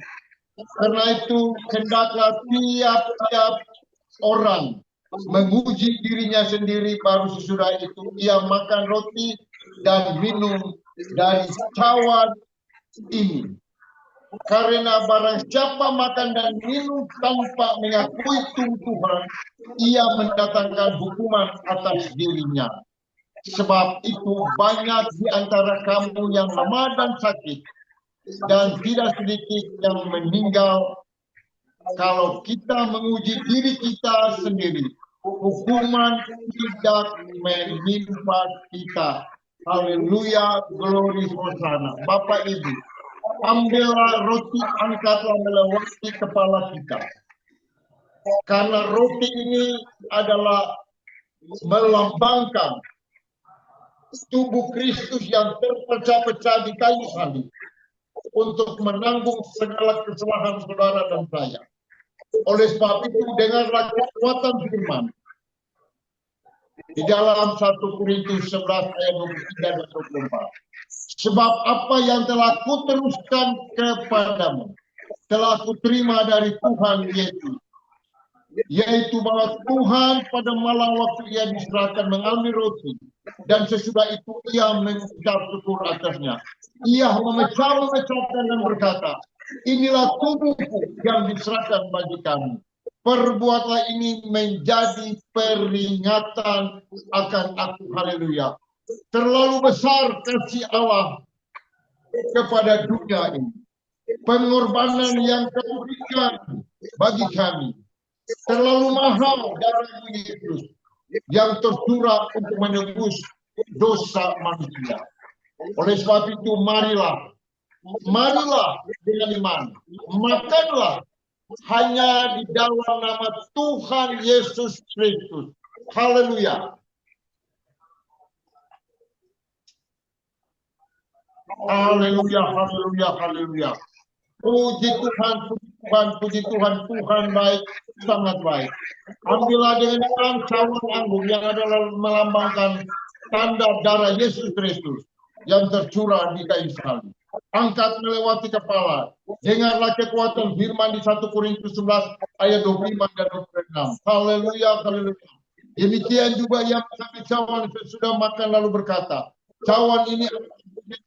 Karena itu hendaklah tiap-tiap orang menguji dirinya sendiri, baru sesudah itu ia makan roti dan minum dari cawan ini. Karena barang siapa makan dan minum tanpa mengakui Tuhan, ia mendatangkan hukuman atas dirinya. Sebab itu banyak di antara kamu yang lemah dan sakit, dan tidak sedikit yang meninggal. Kalau kita menguji diri kita sendiri, hukuman tidak menimpa kita. Haleluya, glory, hosana. Bapak Ibu, ambillah roti, angkatlah melewati kepala kita. Karena roti ini adalah melambangkan tubuh Kristus yang terpecah-pecah di kayu salib untuk menanggung segala kesalahan saudara dan saya. Oleh sebab itu, dengarlah kekuatan firman di dalam 1 Korintus 11 ayat 23 dan 24. Sebab apa yang telah kuteruskan kepadamu telah kuterima dari Tuhan Yesus, yaitu bahwa Tuhan pada malam waktu ia diserahkan mengambil roti, dan sesudah itu ia mengucap syukur atasnya. Ia memecah-mecahkan dan berkata, inilah tubuhku yang diserahkan bagi kamu. Perbuatlah ini menjadi peringatan akan aku. Haleluya. Terlalu besar kasih Allah kepada dunia ini. Pengorbanan yang Kau berikan bagi kami. Terlalu mahal darah Yesus yang tercurah untuk menebus dosa manusia. Oleh sebab itu, marilah dengan iman, makanlah hanya di dalam nama Tuhan Yesus Kristus. Haleluya. Haleluya, haleluya, haleluya. Puji Tuhan, puji Tuhan, Tuhan baik, sangat baik. Ambillah dengan iman cawan anggur yang adalah melambangkan tanda darah Yesus Kristus yang tercurah di kayu salib. Angkat melewati kepala. Dengarlah kekuatan firman di 1 Korintus 11 ayat 25 dan 26. Haleluya, haleluya. Demikian juga yang mengambil cawan sesudah makan lalu berkata, cawan ini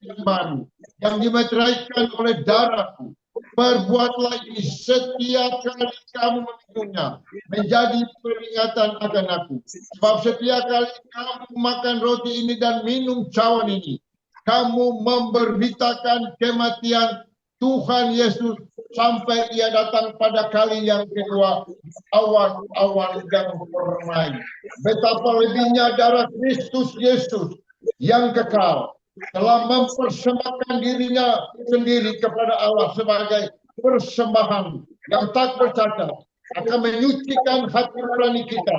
yang baru yang dimeteraikan oleh darahku. Perbuatlah ini setiap kali kamu meminumnya, menjadi peringatan akan aku. Sebab setiap kali kamu makan roti ini dan minum cawan ini, kamu memberitakan kematian Tuhan Yesus sampai ia datang pada kali yang kedua, awan-awan yang permai. Betapa lebihnya darah Kristus Yesus yang kekal telah mempersembahkan dirinya sendiri kepada Allah sebagai persembahan yang tak bercacat, akan menyucikan hati nurani kita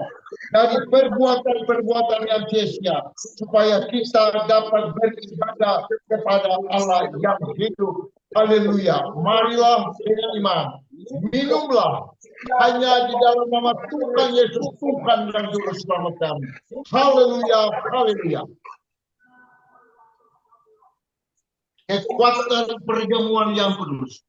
dari perbuatan-perbuatan yang sia-sia, supaya kita dapat beribadah kepada Allah yang hidup. Haleluya. Marilah dengan iman, minumlah hanya di dalam nama Tuhan Yesus, Tuhan dan Juru Selamat kami. Haleluya, haleluya. Kekuatan perjamuan yang kudus,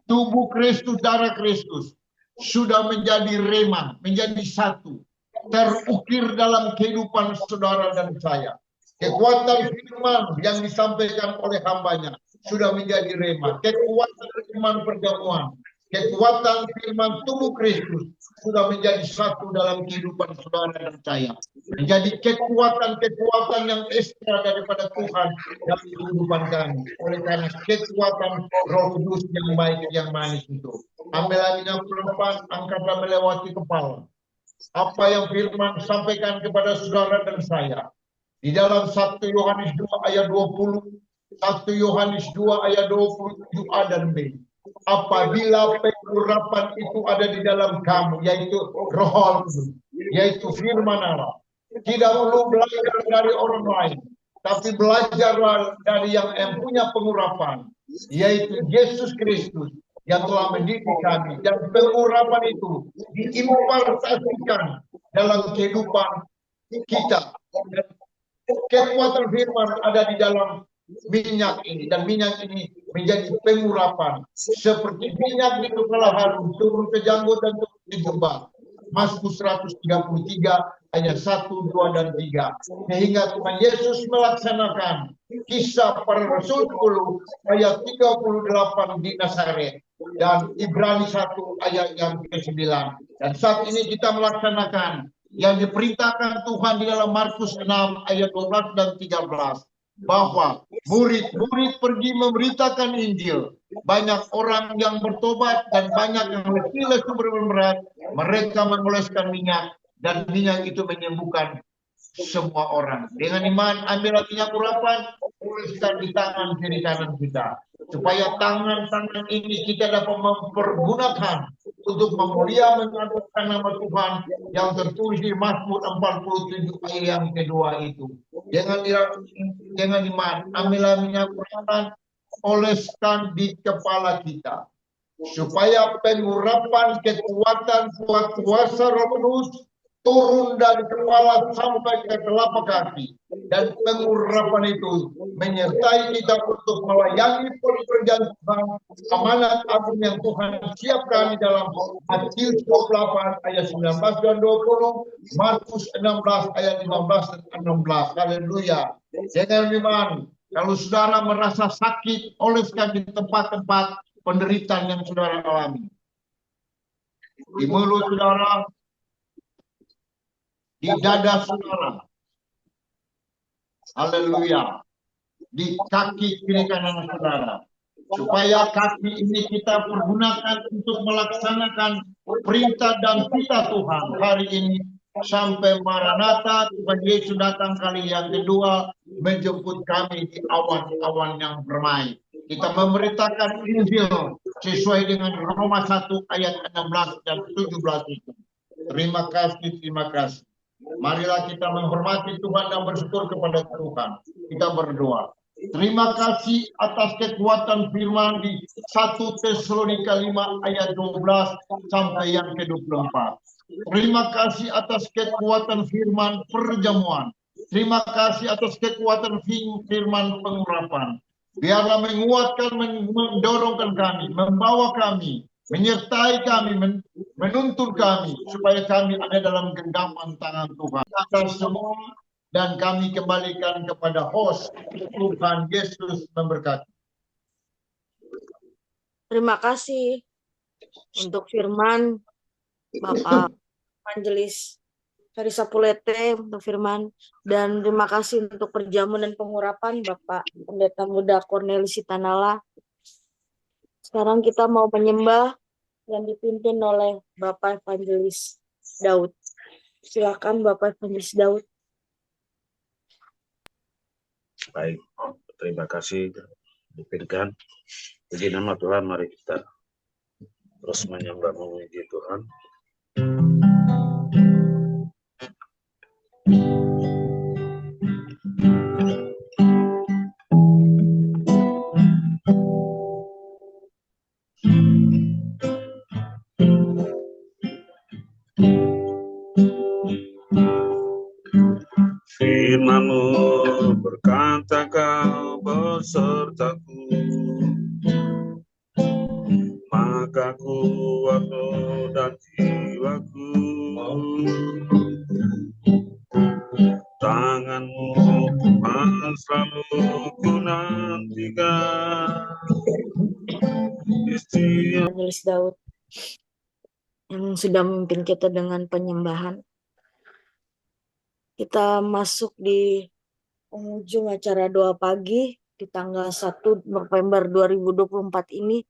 tubuh Kristus, darah Kristus sudah menjadi rema, menjadi satu, terukir dalam kehidupan saudara dan saya. Kekuatan firman yang disampaikan oleh hambanya sudah menjadi rema. Kekuatan firman perjamuan, kekuatan firman tubuh Kristus sudah menjadi satu dalam kehidupan saudara dan saya. Menjadi kekuatan-kekuatan yang ekstra daripada Tuhan dalam kehidupan kami. Oleh karena kekuatan Roh Kudus yang baik, yang manis itu. Ambil lagi yang perempuan, angkatlah melewati kepala. Apa yang firman sampaikan kepada saudara dan saya. Di dalam 1 Yohanes 2 ayat 20, 1 Yohanes 2 ayat 27a dan B. Apabila pengurapan itu ada di dalam kamu, yaitu Roh Kudus, yaitu firman Allah. Tidak perlu belajar dari orang lain, tapi belajarlah dari yang punya pengurapan, yaitu Yesus Kristus yang telah mendidik kami. Dan pengurapan itu diimpartasikan dalam kehidupan kita. Kekuatan firman ada di dalam minyak ini, dan minyak ini menjadi pengurapan seperti minyak itu telah harum turun ke janggut dan turun ke jubah. Mazmur 133 ayat 1, 2 dan 3. Sehingga Tuhan Yesus melaksanakan kisah para Rasul 10 ayat 38 di Nazaret, dan Ibrani 1 ayat yang ke-9. Dan saat ini kita melaksanakan yang diperintahkan Tuhan di dalam Markus 6 ayat 12 dan 13, bahwa murid-murid pergi memberitakan Injil. Banyak orang yang bertobat dan banyak yang lesu berat. Mereka mengoleskan minyak, dan minyak itu menyembuhkan semua orang. Dengan iman ambillah minyak urapan, oleskan di tangan kiri kanan kita, supaya tangan-tangan ini kita dapat mempergunakan untuk memuliakan nama Tuhan yang tertulis di Mazmur 47 ayat yang kedua itu. Dengan iman ambillah minyak urapan, oleskan di kepala kita, supaya pengurapan kekuatan kuasa Roh Kudus turun dari kepala sampai ke telapak kaki, dan pengurapan itu menyertai kita untuk melayani pekerjaan Tuhan, amanat agung yang Tuhan siapkan di dalam Matius 28 ayat 19 dan 20, Markus 16 ayat 15 dan 16. Haleluya. Jangan iman, kalau saudara merasa sakit, oleskan di tempat-tempat penderitaan yang saudara alami. Di mulut saudara, di dada saudara, haleluya, di kaki kiri kanan saudara, supaya kaki ini kita pergunakan untuk melaksanakan perintah dan titah Tuhan hari ini sampai Maranatha, Tuhan Yesus datang kali yang kedua menjemput kami di awan-awan yang permai. Kita memberitakan Injil sesuai dengan Roma 1 ayat 16 dan 17 itu. Terima kasih, terima kasih. Marilah kita menghormati Tuhan dan bersyukur kepada Tuhan. Kita berdoa. Terima kasih atas kekuatan firman di 1 Tesalonika 5 ayat 12 sampai yang ke-24. Terima kasih atas kekuatan firman perjamuan. Terima kasih atas kekuatan firman pengurapan. Biarlah menguatkan, mendorongkan kami, membawa kami, menyertai kami, menuntun kami, supaya kami ada dalam genggaman tangan Tuhan. Atas semua, dan kami kembalikan kepada host. Tuhan Yesus memberkati. Terima kasih untuk firman Bapak Evangelis Ferry Sapulete untuk firman, dan terima kasih untuk perjamuan dan pengurapan Bapak Pendeta Muda Cornelis Sitanala. Sekarang kita mau menyembah yang dipimpin oleh Bapak Evangelis Daud. Silakan Bapak Evangelis Daud. Baik, terima kasih dipimpinkan. Puji nama Tuhan, mari kita terus menyembah memuji Tuhan. Firman-Mu berkata Kau besertaku, maka kuat roh dan jiwaku. Tangan-Mu Tuhan selalu ku nantikan. Evangelis Daud yang sudah memimpin kita dengan penyembahan. Kita masuk di penghujung acara doa pagi di tanggal 1 November 2024 ini.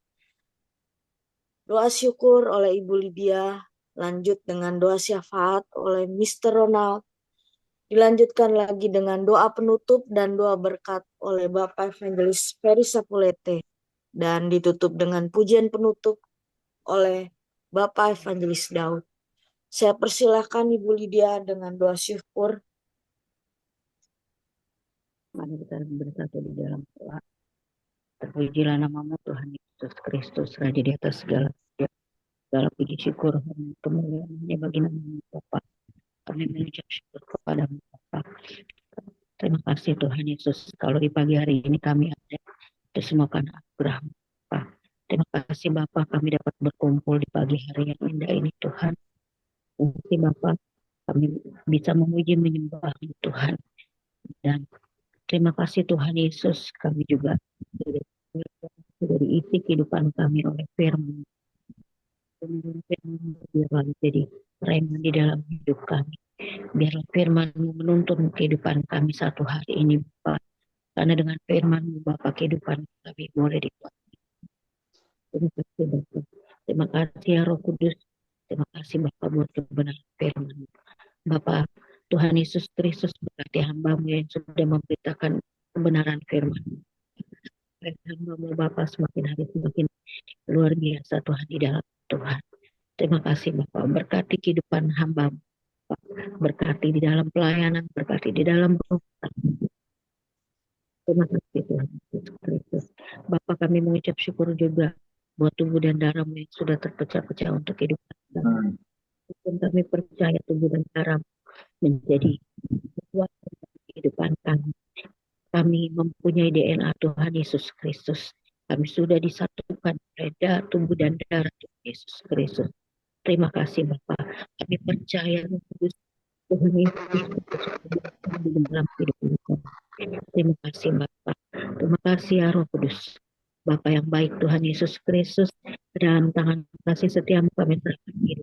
Doa syukur oleh Ibu Lydia, lanjut dengan doa syafaat oleh Mr. Ronald, dilanjutkan lagi dengan doa penutup dan doa berkat oleh Bapak Evangelis Ferry Sapulete, dan ditutup dengan pujian penutup oleh Bapak Evangelis Daud. Saya persilahkan Ibu Lydia dengan doa syukur. Mari kita bersatu di dalam doa. Terpujilah nama-Mu Tuhan Yesus Kristus, Raja di atas segala puji syukur dan kemuliaan hanya bagi nama-Mu Bapa. Kami mengucap syukur kepada-Mu Bapa. Terima kasih Tuhan Yesus, kalau di pagi hari ini kami ada, itu semua karena anugerah-Mu Bapa. Terima kasih Bapa, kami dapat berkumpul di pagi hari yang indah ini Tuhan. Terima kasih Bapa, kami bisa memuji menyembah-Mu Tuhan. Dan terima kasih Tuhan Yesus, kami juga sudah diisi kehidupan kami oleh firman. Biarlah jadi rema di dalam hidup kami. Biarlah firman-Mu menuntun kehidupan kami satu hari ini Bapak. Karena dengan firman-Mu Bapak kehidupan kami boleh dikuatkan. Terima kasih Bapak. Terima kasih ya Roh Kudus. Terima kasih Bapak buat kebenaran firman-Mu. Bapak Tuhan Yesus Kristus berkati hamba-Mu yang sudah memberitakan kebenaran firman-Mu. Hamba-Mu Bapak semakin hari semakin luar biasa Tuhan di dalam Tuhan. Terima kasih Bapak, berkati kehidupan hamba-Mu, berkati di dalam pelayanan, berkati di dalam rumah. Terima kasih Tuhan Yesus Kristus. Bapak, kami mengucap syukur juga buat tubuh dan darah-Mu yang sudah terpecah-pecah untuk kehidupan kami. Dan kami percaya tubuh dan darah-Mu menjadi kekuatan kehidupan kami. Kami mempunyai DNA Tuhan Yesus Kristus. Kami sudah disatukan oleh tubuh dan darah Tuhan Yesus Kristus. Terima kasih Bapak. Kami percaya Tuhan Yesus di dalam hidup kami. Terima kasih Bapak. Terima kasih ya Roh Kudus. Bapak yang baik Tuhan Yesus Kristus, dalam tangan kasih setiamu kami serahkan hidup.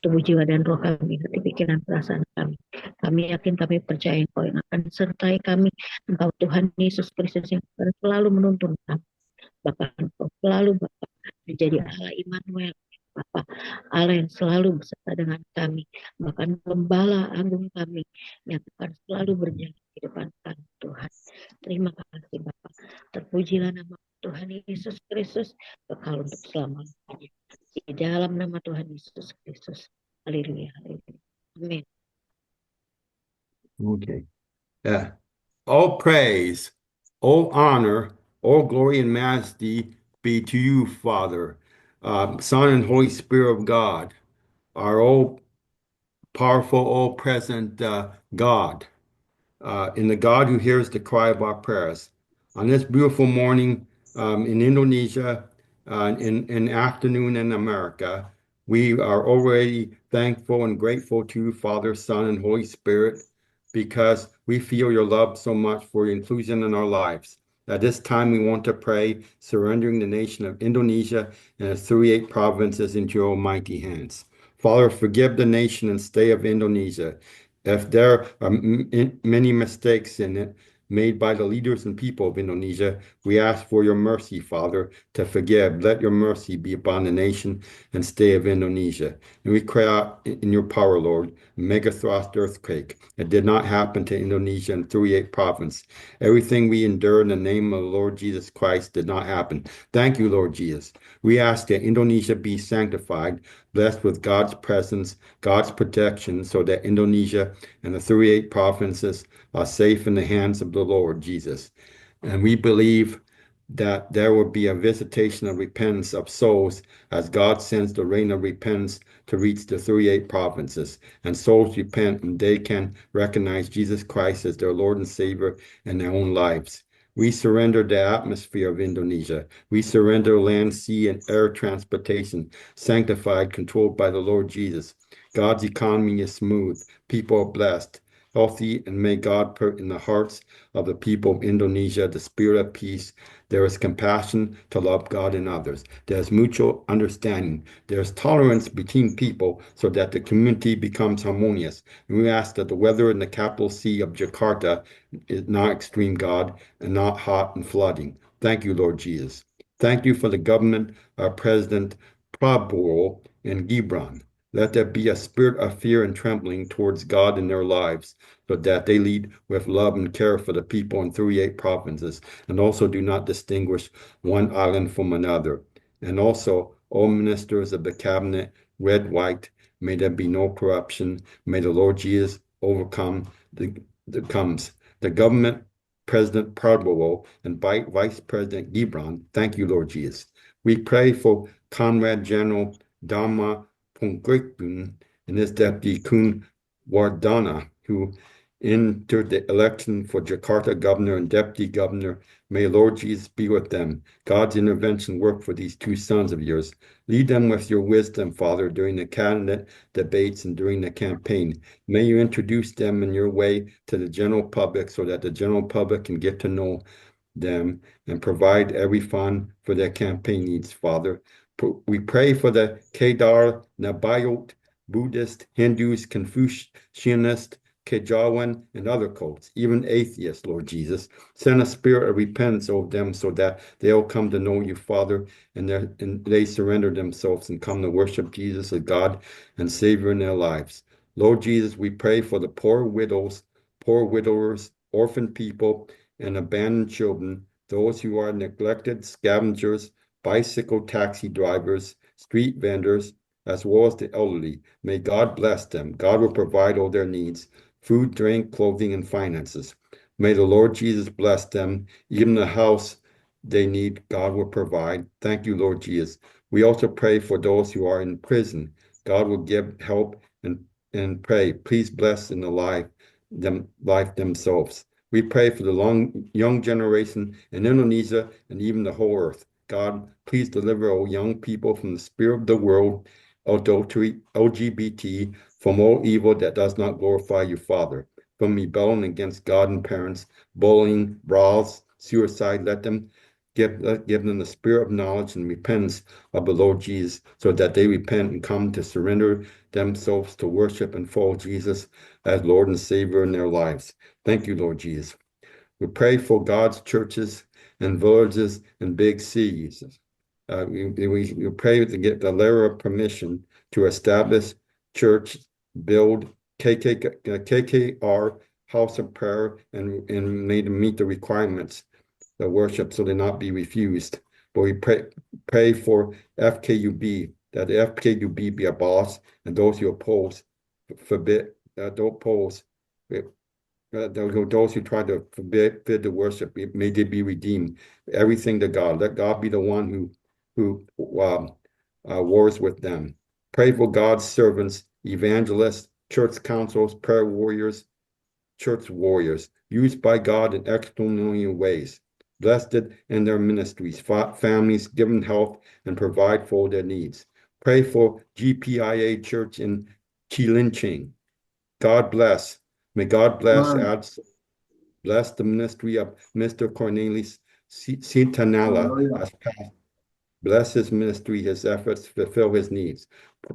Tubuh, jiwa, dan roh kami, hati, pikiran, perasaan kami. Kami yakin, kami percaya Engkau yang akan sertai kami. Engkau Tuhan Yesus Kristus yang akan selalu menuntun kami. Bapak, Engkau selalu Bapak menjadi Allah Immanuel, Bapak, Allah yang selalu beserta dengan kami. Bahkan Gembala Agung kami yang akan selalu berjalan di depan kami, Tuhan. Terima kasih Bapak. Terpujilah nama Tuhan Yesus Kristus, kekal untuk selama-lamanya. Di dalam nama Tuhan Yesus Kristus. Haleluya. Amin. Okay. All praise, all honor, all glory and majesty be to you, Father, Son and Holy Spirit of God, our all powerful, all present God, and the God who hears the cry of our prayers. On this beautiful morning in Indonesia, in afternoon in America, we are already thankful and grateful to you, Father, Son, and Holy Spirit, because we feel your love so much for your inclusion in our lives. At this time, we want to pray, surrendering the nation of Indonesia and its 38 provinces into your almighty hands. Father, forgive the nation and state of Indonesia. If there are many mistakes in it, made by the leaders and people of Indonesia. We ask for your mercy, Father, to forgive. Let your mercy be upon the nation and state of Indonesia. And we cry out in your power, Lord, megathrust earthquake. It did not happen to Indonesia and 38 province. Everything we endure in the name of the Lord Jesus Christ did not happen. Thank you, Lord Jesus. We ask that Indonesia be sanctified, blessed with God's presence, God's protection, so that Indonesia and the 38 provinces are safe in the hands of the Lord Jesus. And we believe that there will be a visitation of repentance of souls as God sends the rain of repentance to reach the 38 provinces. And souls repent and they can recognize Jesus Christ as their Lord and Savior in their own lives. We surrender the atmosphere of Indonesia. We surrender land, sea, and air transportation, sanctified, controlled by the Lord Jesus. God's economy is smooth. People are blessed, healthy, and may God put in the hearts of the people of Indonesia the spirit of peace. There is compassion to love God and others. There is mutual understanding. There is tolerance between people so that the community becomes harmonious. And we ask that the weather in the capital city of Jakarta is not extreme, God, and not hot and flooding. Thank you, Lord Jesus. Thank you for the government, our President Prabowo and Gibran. Let there be a spirit of fear and trembling towards God in their lives, so that they lead with love and care for the people in 38 provinces, and also do not distinguish one island from another. And also, all ministers of the cabinet, red, white, may there be no corruption. May the Lord Jesus overcome the comes. The government, President Prabowo, and Vice President Gibran, thank you, Lord Jesus. We pray for Comrade General Dharma Pongrekbun and his deputy Kun Wardana, who entered the election for Jakarta governor and deputy governor. May Lord Jesus be with them. God's intervention work for these two sons of yours. Lead them with your wisdom, Father, during the candidate debates and during the campaign. May you introduce them in your way to the general public so that the general public can get to know them and provide every fund for their campaign needs, Father. We pray for the Kedar, Nabayot, Buddhist, Hindus, Confucianist, Kejawan, and other cults, even atheists, Lord Jesus. Send a spirit of repentance over them so that they'll come to know you, Father, and they surrender themselves and come to worship Jesus as God and Savior in their lives. Lord Jesus, we pray for the poor widows, poor widowers, orphan people, and abandoned children, those who are neglected, scavengers, bicycle taxi drivers, street vendors, as well as the elderly. May God bless them. God will provide all their needs, food, drink, clothing, and finances. May the Lord Jesus bless them. Even the house they need, God will provide. Thank you, Lord Jesus. We also pray for those who are in prison. God will give help and pray. Please bless in the life themselves. We pray for the young generation in Indonesia and even the whole earth. God, please deliver all young people from the spirit of the world, adultery, LGBT, from all evil that does not glorify you, Father, from rebellion against God and parents, bullying, brawls, suicide. Let them give them the spirit of knowledge and repentance of the Lord Jesus, so that they repent and come to surrender themselves to worship and follow Jesus as Lord and Savior in their lives. Thank you, Lord Jesus. We pray for God's churches and villages and big cities. We pray to get the letter of permission to establish church, build KKR, house of prayer, and made to meet the requirements of worship so they not be refused. But we pray for FKUB, that the FKUB be abolished, and those who oppose, don't oppose, those who try to forbid the worship, may they be redeemed. Everything to God. Let God be the one who wars with them. Pray for God's servants, evangelists, church councils, prayer warriors, church warriors, used by God in extraordinary ways. Blessed in their ministries, families, give them health and provide for their needs. Pray for GPIA Church in Chilinching. God bless. May God bless the ministry of Mr. Cornelius Sintanella as pastor. Bless his ministry, his efforts to fulfill his needs.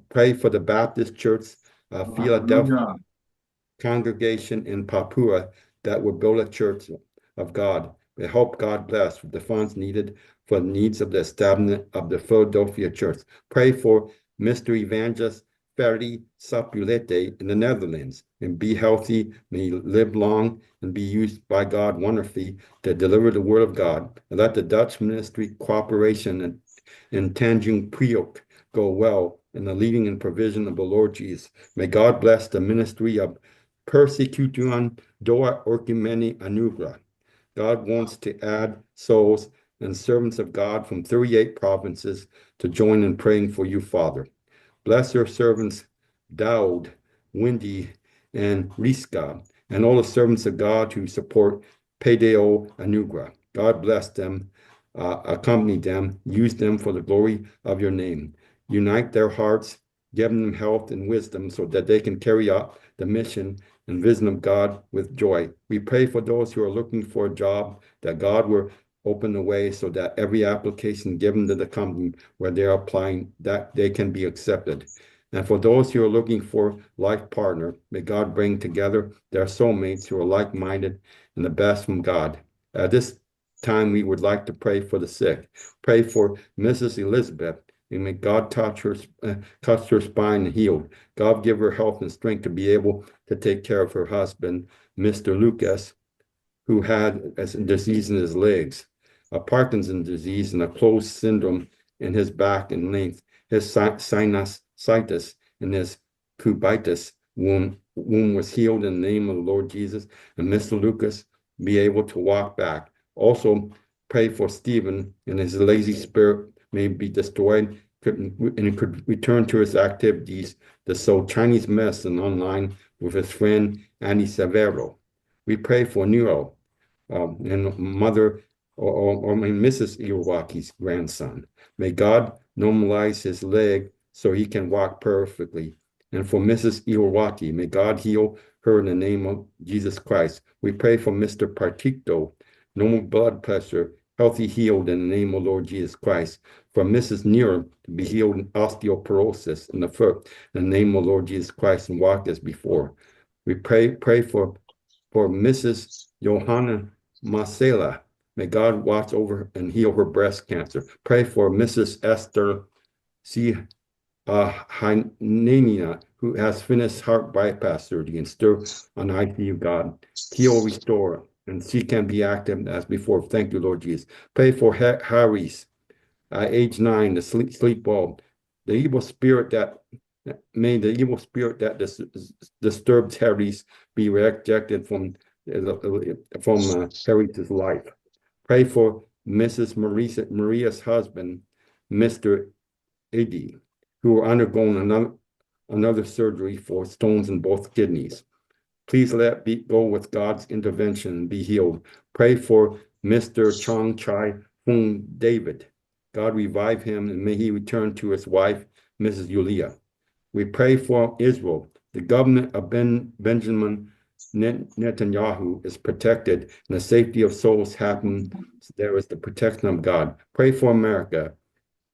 Pray for the Baptist Church of Philadelphia congregation in Papua that will build a church of God. We help God bless with the funds needed for the needs of the establishment of the Philadelphia church. Pray for Mr. Evangelist Ferry Sapulete in the Netherlands, and be healthy, may live long, and be used by God wonderfully to deliver the word of God. And let the Dutch ministry cooperation in Tanjung Priok go well in the leading and provision of the Lord Jesus. May God bless the ministry of Persecution Doa Orkimeni Anugrah. God wants to add souls and servants of God from 38 provinces to join in praying for you, Father. Bless your servants, Daud, Wendy, and Riska, and all the servants of God who support Pedeo Anugrah. God bless them, accompany them, use them for the glory of your name. Unite their hearts, give them health and wisdom so that they can carry out the mission and vision of God with joy. We pray for those who are looking for a job, that God will open the way so that every application given to the company where they're applying, that they can be accepted. And for those who are looking for life partner, may God bring together their soulmates who are like-minded and the best from God. At this time, we would like to pray for the sick. Pray for Mrs. Elizabeth, and may God touch her spine and heal. God give her health and strength to be able to take care of her husband, Mr. Lucas, who had a disease in his legs, a Parkinson's disease, and a closed syndrome in his back and length, his sinusitis and his cubitis wound was healed in the name of the Lord Jesus, and Mr. Lucas be able to walk back. Also, pray for Stephen, and his lazy spirit may be destroyed and could return to his activities to sow Chinese medicine online with his friend Annie Severo. We pray for Nero and mother or Mrs. Iwaki's grandson. May God normalize his leg so he can walk perfectly. And for Mrs. Iwaki, may God heal her in the name of Jesus Christ. We pray for Mr. Partikto, normal blood pressure, healthy, healed in the name of Lord Jesus Christ. For Mrs. Neer to be healed in osteoporosis in the foot in the name of Lord Jesus Christ and walk as before. We pray for Mrs. Johanna Marcela. May God watch over and heal her breast cancer. Pray for Mrs. Esther C. Hynania, who has finished heart bypass surgery and still on ICU. God, heal, restore, and she can be active as before. Thank you, Lord Jesus. Pray for Harry's, age 9, the sleep well. The evil spirit that disturbs Harry's be rejected from Harry's life. Pray for Mrs. Maria's husband, Mr. Iggy, who are undergoing another surgery for stones in both kidneys. Please let it go with God's intervention and be healed. Pray for Mr. Chong Chai Fung David. God revive him and may he return to his wife, Mrs. Yulia. We pray for Israel. The government of Benjamin Netanyahu is protected, and the safety of souls happen. There is the protection of God. Pray for America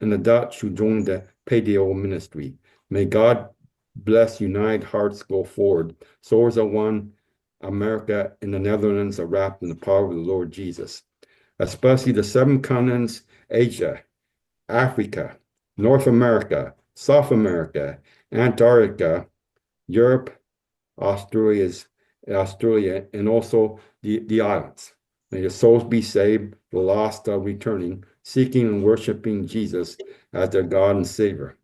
and the Dutch who joined the Pedeo ministry. May God bless united hearts go forward. Souls are one. America and the Netherlands are wrapped in the power of the Lord Jesus. Especially the 7 continents, Asia, Africa, North America, South America, Antarctica, Europe, Australia, and also the islands. May your souls be saved, the lost are returning, seeking and worshiping Jesus as their God and Savior.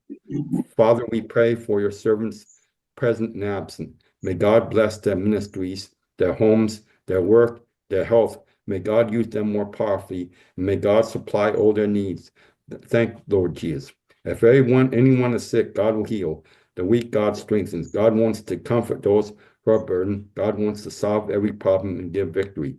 Father, we pray for your servants present and absent. May God bless their ministries, their homes, their work, their health. May God use them more powerfully, and may God supply all their needs. Thank Lord Jesus. If anyone is sick, God will heal. The weak, God strengthens. God wants to comfort those who are burdened. God wants to solve every problem and give victory.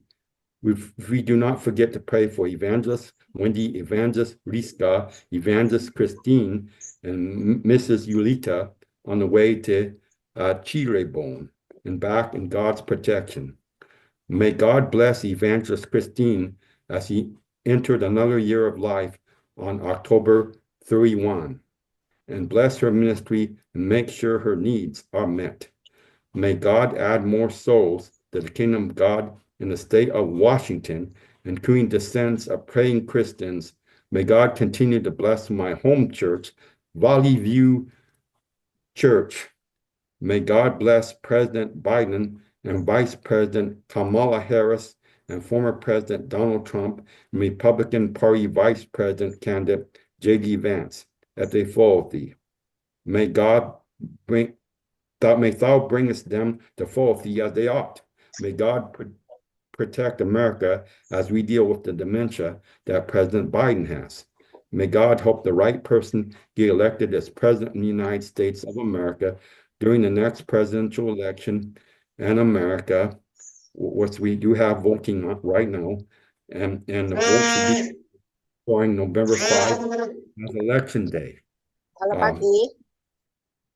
We do not forget to pray for Evangelist Wendy, Evangelist Riska, Evangelist Christine, and Mrs. Yulita on the way to Chirebone and back in God's protection. May God bless Evangelist Christine as he entered another year of life on October 31, and bless her ministry and make sure her needs are met. May God add more souls to the kingdom of God in the state of Washington, including descendants of praying Christians. May God continue to bless my home church, Valley View Church. May God bless President Biden and Vice President Kamala Harris and former President Donald Trump and Republican Party Vice President candidate J.D. Vance as they follow thee. May thou bringest them to follow thee as they ought. May God protect America as we deal with the dementia that President Biden has. May God help the right person get elected as President of the United States of America during the next presidential election in America, which we do have voting right now, and the votes will be going November 5 as Election Day.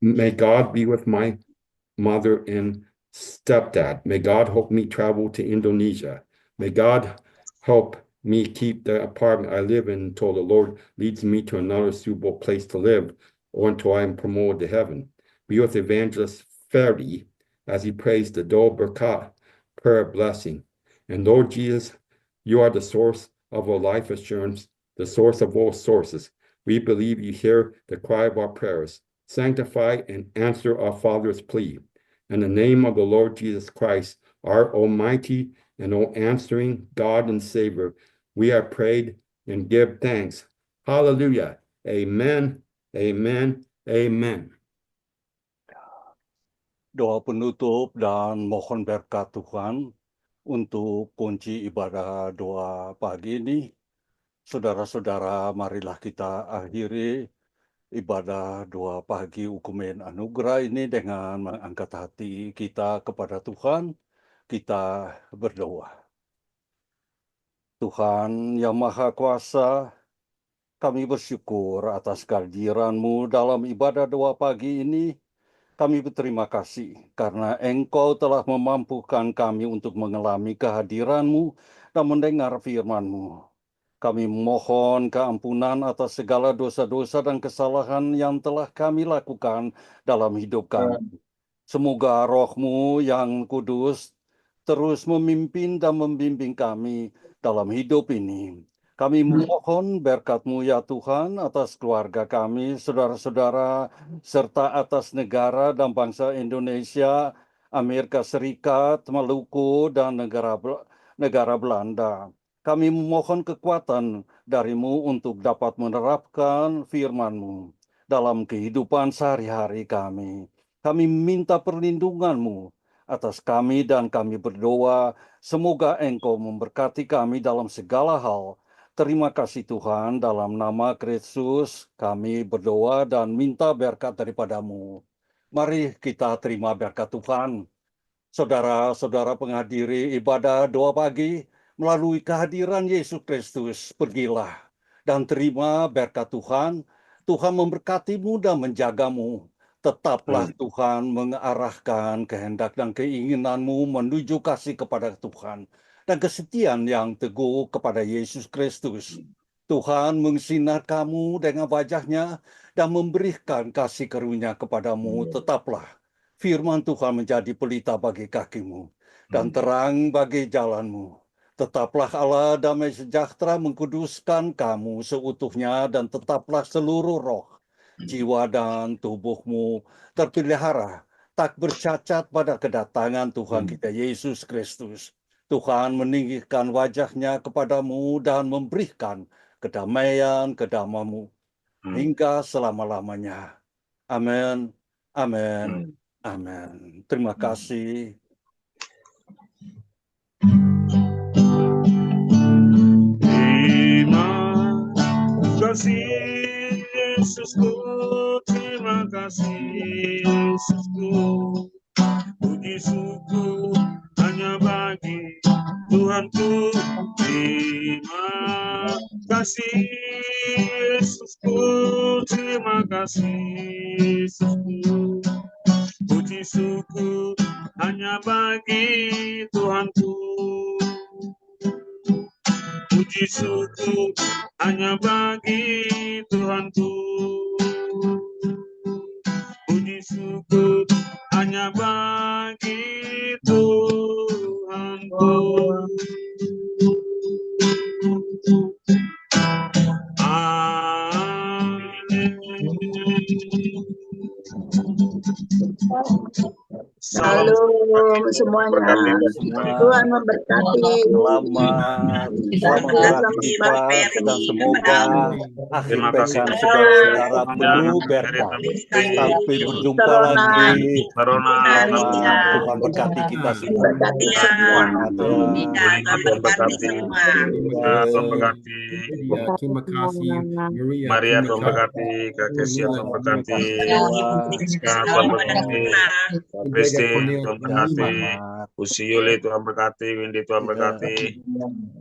May God be with my mother and stepdad. May God help me travel to Indonesia. May God help me keep the apartment I live in until the Lord leads me to another suitable place to live or until I am promoted to heaven. Be with Evangelist Ferdi as he prays the Dol Berkat prayer blessing. And Lord Jesus, you are the source of our life assurance, the source of all sources. We believe you hear the cry of our prayers. Sanctify and answer our Father's plea. In the name of the Lord Jesus Christ, our Almighty and all answering God and Savior, we have prayed and give thanks. Hallelujah. Amen. Amen. Amen. Doa penutup dan mohon berkat Tuhan untuk kunci ibadah doa pagi ini. Saudara-saudara, marilah kita akhiri ibadah doa pagi Ukumen Anugerah ini dengan mengangkat hati kita kepada Tuhan. Kita berdoa. Tuhan yang Maha Kuasa, kami bersyukur atas kehadiran-Mu dalam ibadah doa pagi ini. Kami berterima kasih karena Engkau telah memampukan kami untuk mengalami kehadiran-Mu dan mendengar firman-Mu. Kami mohon keampunan atas segala dosa-dosa dan kesalahan yang telah kami lakukan dalam hidup kami. Semoga Roh-Mu yang kudus terus memimpin dan membimbing kami dalam hidup ini. Kami mohon berkat-Mu ya Tuhan atas keluarga kami, saudara-saudara, serta atas negara dan bangsa Indonesia, Amerika Serikat, Maluku, dan negara Belanda. Kami memohon kekuatan dari-Mu untuk dapat menerapkan firman-Mu dalam kehidupan sehari-hari kami. Kami minta perlindungan-Mu atas kami dan kami berdoa, semoga Engkau memberkati kami dalam segala hal. Terima kasih Tuhan, dalam nama Kristus kami berdoa dan minta berkat daripada-Mu. Mari kita terima berkat Tuhan. Saudara-saudara penghadiri ibadah doa pagi, melalui kehadiran Yesus Kristus, pergilah dan terima berkat Tuhan. Tuhan memberkati-Mu dan menjaga-Mu. Tetaplah Tuhan mengarahkan kehendak dan keinginan-Mu menuju kasih kepada Tuhan dan kesetiaan yang teguh kepada Yesus Kristus. Tuhan mensinar kamu dengan wajah-Nya dan memberikan kasih karunia kepadamu. Tetaplah firman Tuhan menjadi pelita bagi kakimu dan terang bagi jalanmu. Tetaplah Allah damai sejahtera mengkuduskan kamu seutuhnya dan tetaplah seluruh roh, jiwa dan tubuhmu terpelihara, tak bercacat pada kedatangan Tuhan kita Yesus Kristus. Tuhan meninggikan wajah-Nya kepadamu dan memberikan kedamaian kedamamu hingga selama-lamanya. Amin, amin, amin. Terima kasih. Terima kasih Yesusku, terima kasih Yesusku. Puji syukur hanya bagi Tuhanku. Terima kasih Yesusku, terima kasih Yesusku. Puji syukur hanya bagi Tuhanku. Puji syukur hanya bagi Tuhanku. Puji syukur hanya bagi Tuhanku. Salam Shalom semuanya. semua. Tuhan memberkati. Selamat beraktivitas dan semoga akhir Terima kasih pekan Tuhan. saudara-saudara Semuanya. penuh berkah. Sampai berjumpa Corona. lagi. Corona. Selamat, Tuhan berkati kita semua. Berkati semua. Selamat ya. Tuhan berkati. Tuhan berkati. Iya, terima kasih Maria. Maria terima Tuhan kasih. berkati. Kak Kesia Tuhan berkati. Semua. Rizka Tuhan berkati. Kak Kristi Tuhan Ya, berkati. selamat. Usi Yuli Tuhan berkati. Windy Tuhan berkati.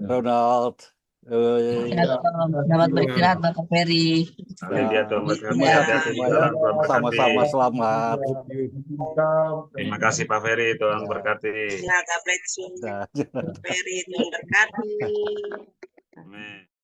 Ronald. Selamat beristirahat Bapak Ferry. Lydia Tuhan berkati. Terima kasih Hati-hati di semua ya. jalan Tuhan berkati. Sama-sama selamat. Terima kasih Pak Ferry Tuhan berkati. Ya, God bless you. Dah. Ferry, Tuhan berkati. Amin.